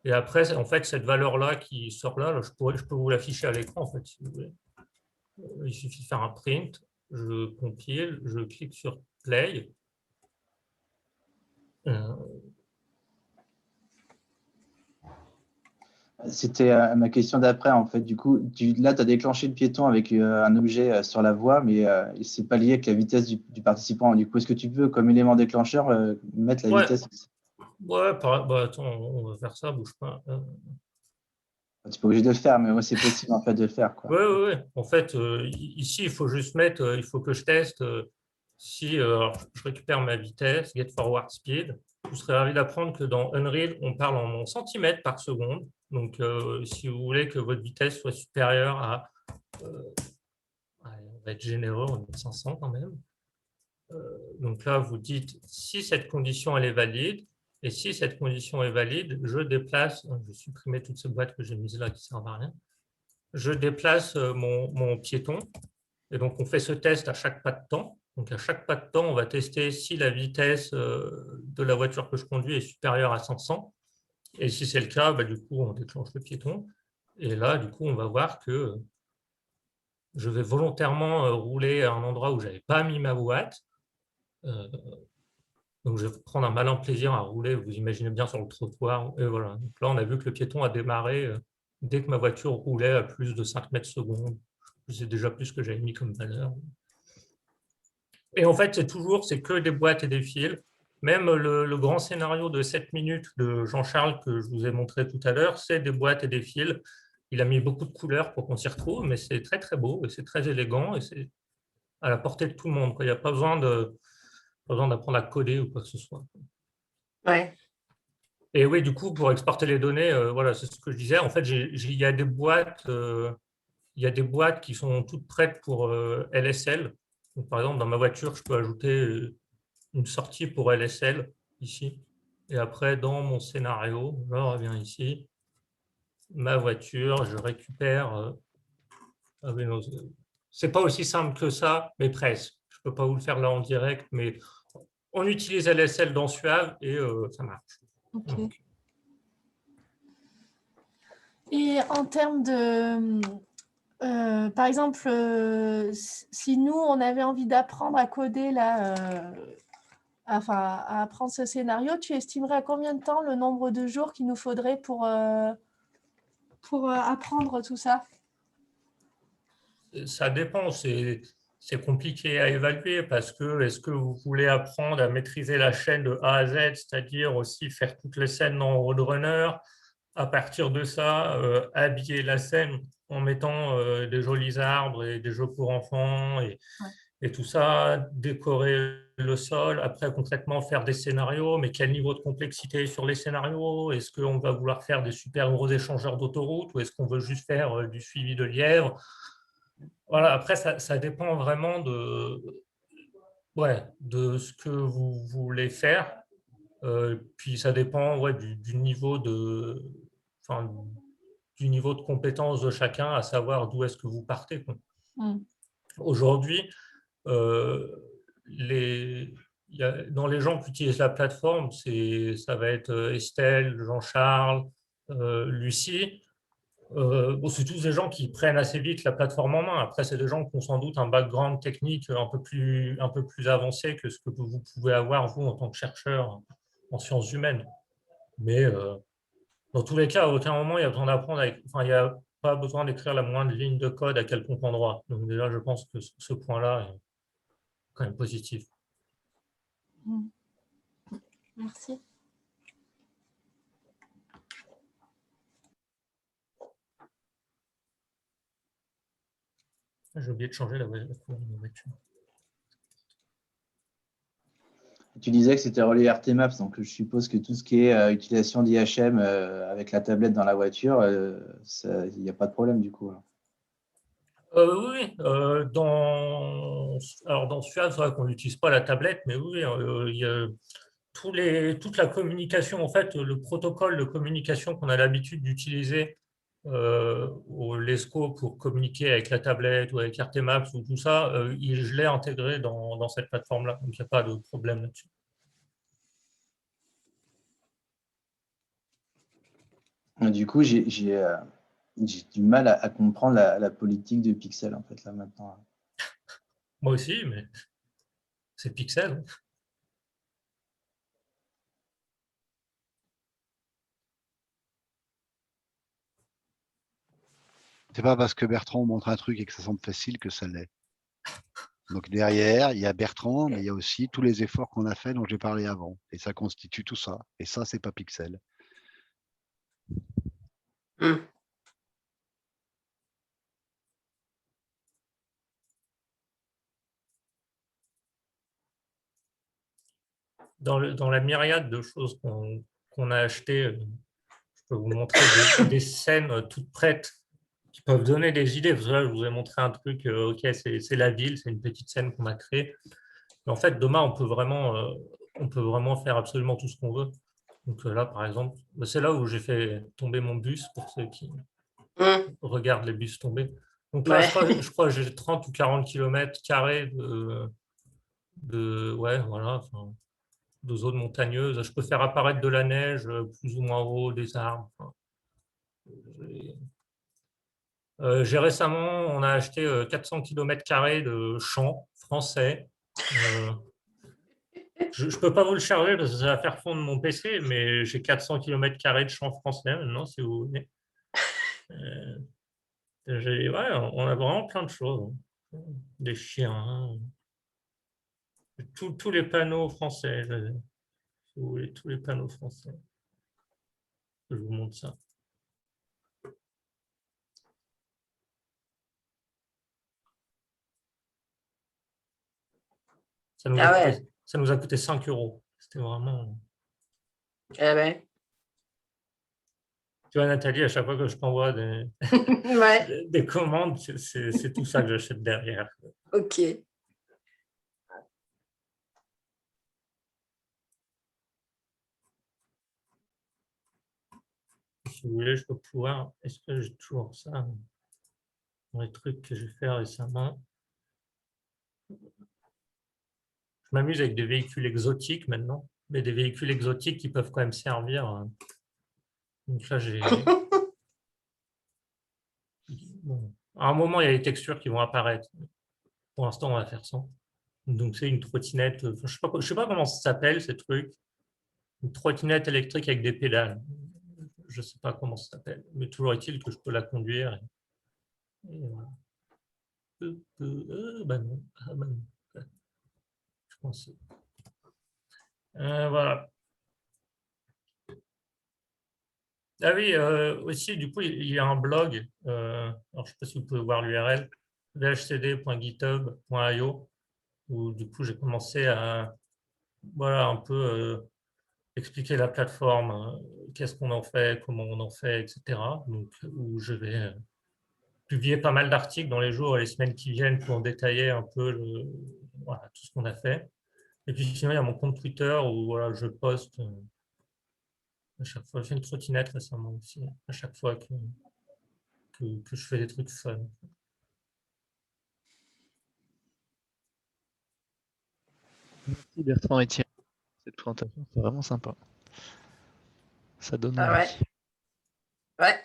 Et après, en fait, cette valeur-là qui sort là, je peux vous l'afficher à l'écran, en fait, si vous voulez. Il suffit de faire un print, je compile, je clique sur play. C'était ma question d'après, en fait. Du coup, là, tu as déclenché le piéton avec un objet sur la voie, mais ce n'est pas lié avec la vitesse du participant. Du coup, est-ce que tu peux, comme élément déclencheur, mettre la vitesse? Ouais, attends, on va faire ça, bouge pas. Tu n'es pas obligé de le faire, mais moi, c'est possible en fait de le faire. Oui. En fait, ici, il faut juste mettre, il faut que je teste si je récupère ma vitesse, get forward speed. Vous serez ravi d'apprendre que dans Unreal, on parle en centimètres par seconde. Donc, si vous voulez que votre vitesse soit supérieure à, allez, on va être généreux, on met 500 quand même. Donc là, vous dites si cette condition elle est valide, et si cette condition est valide, je déplace, je vais supprimer toutes ces boîtes que j'ai mises là qui ne servent à rien, je déplace mon piéton, et donc on fait ce test à chaque pas de temps. Donc à chaque pas de temps, on va tester si la vitesse de la voiture que je conduis est supérieure à 500, et si c'est le cas, bah, du coup, on déclenche le piéton, et là, du coup, on va voir que je vais volontairement rouler à un endroit où je n'avais pas mis ma boîte. Donc, je vais prendre un malin plaisir à rouler, vous imaginez bien, sur le trottoir. Et voilà. Donc là, on a vu que le piéton a démarré dès que ma voiture roulait à plus de 5 mètres secondes. C'est déjà plus que j'avais mis comme valeur. Et en fait, c'est que des boîtes et des fils. Même le grand scénario de 7 minutes de Jean-Charles que je vous ai montré tout à l'heure, c'est des boîtes et des fils. Il a mis beaucoup de couleurs pour qu'on s'y retrouve, mais c'est très, très beau et c'est très élégant et c'est à la portée de tout le monde. Il n'y a pas besoin d'apprendre à coder ou quoi que ce soit. Ouais. Et oui, du coup, pour exporter les données, voilà, c'est ce que je disais. En fait, il y a des boîtes qui sont toutes prêtes pour LSL. Donc, par exemple, dans ma voiture, je peux ajouter une sortie pour LSL ici. Et après, dans mon scénario, je reviens ici, ma voiture, je récupère. Ah oui, non, c'est pas aussi simple que ça, mais presque. Je peux pas vous le faire là en direct, mais on utilise LSL dans Suave et ça marche. Ok. Donc, Et en termes de, par exemple, si nous, on avait envie d'apprendre à coder là, à apprendre ce scénario, tu estimerais à combien de temps le nombre de jours qu'il nous faudrait pour apprendre tout ça? ça dépend, c'est compliqué à évaluer parce que est-ce que vous voulez apprendre à maîtriser la chaîne de A à Z, c'est-à-dire aussi faire toutes les scènes dans Roadrunner, à partir de ça, habiller la scène en mettant des jolis arbres et des jeux pour enfants et tout ça, décorer le sol, après concrètement faire des scénarios, mais quel niveau de complexité sur les scénarios? Est-ce qu'on va vouloir faire des super gros échangeurs d'autoroute ou est-ce qu'on veut juste faire du suivi de lièvres? Voilà, après, ça dépend vraiment de ce que vous voulez faire. Puis ça dépend du niveau enfin, du niveau de compétence de chacun, à savoir d'où est-ce que vous partez, quoi. Mm. Aujourd'hui, dans les gens qui utilisent la plateforme, ça va être Estelle, Jean-Charles, Lucie. Bon, c'est tous des gens qui prennent assez vite la plateforme en main. Après, c'est des gens qui ont sans doute un background technique un peu plus avancé que ce que vous pouvez avoir, vous, en tant que chercheur en sciences humaines. Mais dans tous les cas, à aucun moment, il y a besoin d'apprendre, enfin, il n'y a pas besoin d'écrire la moindre ligne de code à quelconque endroit. Donc déjà, je pense que ce point-là est quand même positif. Mm. Merci. J'ai oublié de changer la couleur de ma voiture. Tu disais que c'était relié RTMaps, donc je suppose que tout ce qui est utilisation d'IHM avec la tablette dans la voiture, il n'y a pas de problème du coup. Oui, dans Suave, c'est vrai qu'on n'utilise pas la tablette, mais oui, il y a toute la communication, en fait, le protocole de communication qu'on a l'habitude d'utiliser au Lesco pour communiquer avec la tablette ou avec RTMaps ou tout ça, je l'ai intégré dans cette plateforme-là, donc il n'y a pas de problème là-dessus. Du coup, j'ai du mal à comprendre la politique de Pixel en fait là maintenant. Moi aussi, mais c'est Pixel. C'est pas parce que Bertrand montre un truc et que ça semble facile que ça l'est. Donc derrière, il y a Bertrand, mais il y a aussi tous les efforts qu'on a faits dont j'ai parlé avant. Et ça constitue tout ça. Et ça, c'est pas Pixel. Mm. Dans la myriade de choses qu'on a achetées, je peux vous montrer des scènes toutes prêtes qui peuvent donner des idées. Parce que là, je vous ai montré un truc, ok, c'est la ville, c'est une petite scène qu'on a créée. Mais en fait, demain, on peut vraiment faire absolument tout ce qu'on veut. Donc là, par exemple, c'est là où j'ai fait tomber mon bus pour ceux qui regardent les bus tomber. Donc là, Ouais. je crois que j'ai 30 ou 40 km² ouais, voilà, enfin, de zones montagneuses. Je peux faire apparaître de la neige plus ou moins haut, des arbres. Enfin, j'ai récemment, on a acheté 400 km² de champs français. Je ne peux pas vous le charger parce que ça va faire fondre mon PC, mais j'ai 400 km² de champs français maintenant, si vous voulez. Ouais, on a vraiment plein de choses. Des chiens, tous les panneaux français. Si vous voulez, tous les panneaux français. Je vous montre ça. Ça nous a coûté 5 €. C'était vraiment... Ah ouais. Tu vois, Nathalie, à chaque fois que je t'envoie Ouais, des commandes, c'est tout ça que j'achète derrière. ok. Si vous voulez, je peux pouvoir... Est-ce que j'ai toujours ça dans les trucs que j'ai fait récemment? Je m'amuse avec des véhicules exotiques maintenant, mais des véhicules exotiques qui peuvent quand même servir. Donc là, j'ai... Bon. À un moment, il y a les textures qui vont apparaître. Pour l'instant, on va faire ça. Donc, c'est une trottinette. Je ne sais pas comment ça s'appelle, ces trucs. Une trottinette électrique avec des pédales. Je ne sais pas comment ça s'appelle. Mais toujours est-il que je peux la conduire. Voilà. Bah non. Ah, bah non. Je pense. Voilà. Ah oui, aussi, du coup, il y a un blog. Alors, je ne sais pas si vous pouvez voir l'URL, vhcd.github.io, où du coup, j'ai commencé à voilà, un peu expliquer la plateforme, qu'est-ce qu'on en fait, comment on en fait, etc. Donc, où je vais publier pas mal d'articles dans les jours et les semaines qui viennent pour détailler un peu voilà, tout ce qu'on a fait. Et puis sinon, il y a mon compte Twitter où voilà, je poste à chaque fois. J'ai fait une trottinette récemment aussi, à chaque fois que je fais des trucs fun. Merci Bertrand et Thierry. Cette présentation, c'est vraiment sympa. Ça donne Ah envie. ouais. Ouais.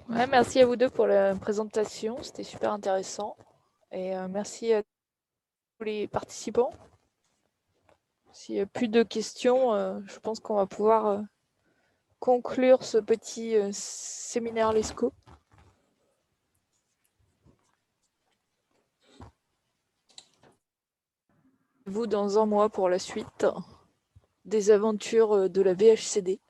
Ouais, merci à vous deux pour la présentation, c'était super intéressant. Et merci à tous les participants. S'il n'y a plus de questions, je pense qu'on va pouvoir conclure ce petit séminaire LESCO. Vous dans un mois pour la suite des aventures de la VHCD.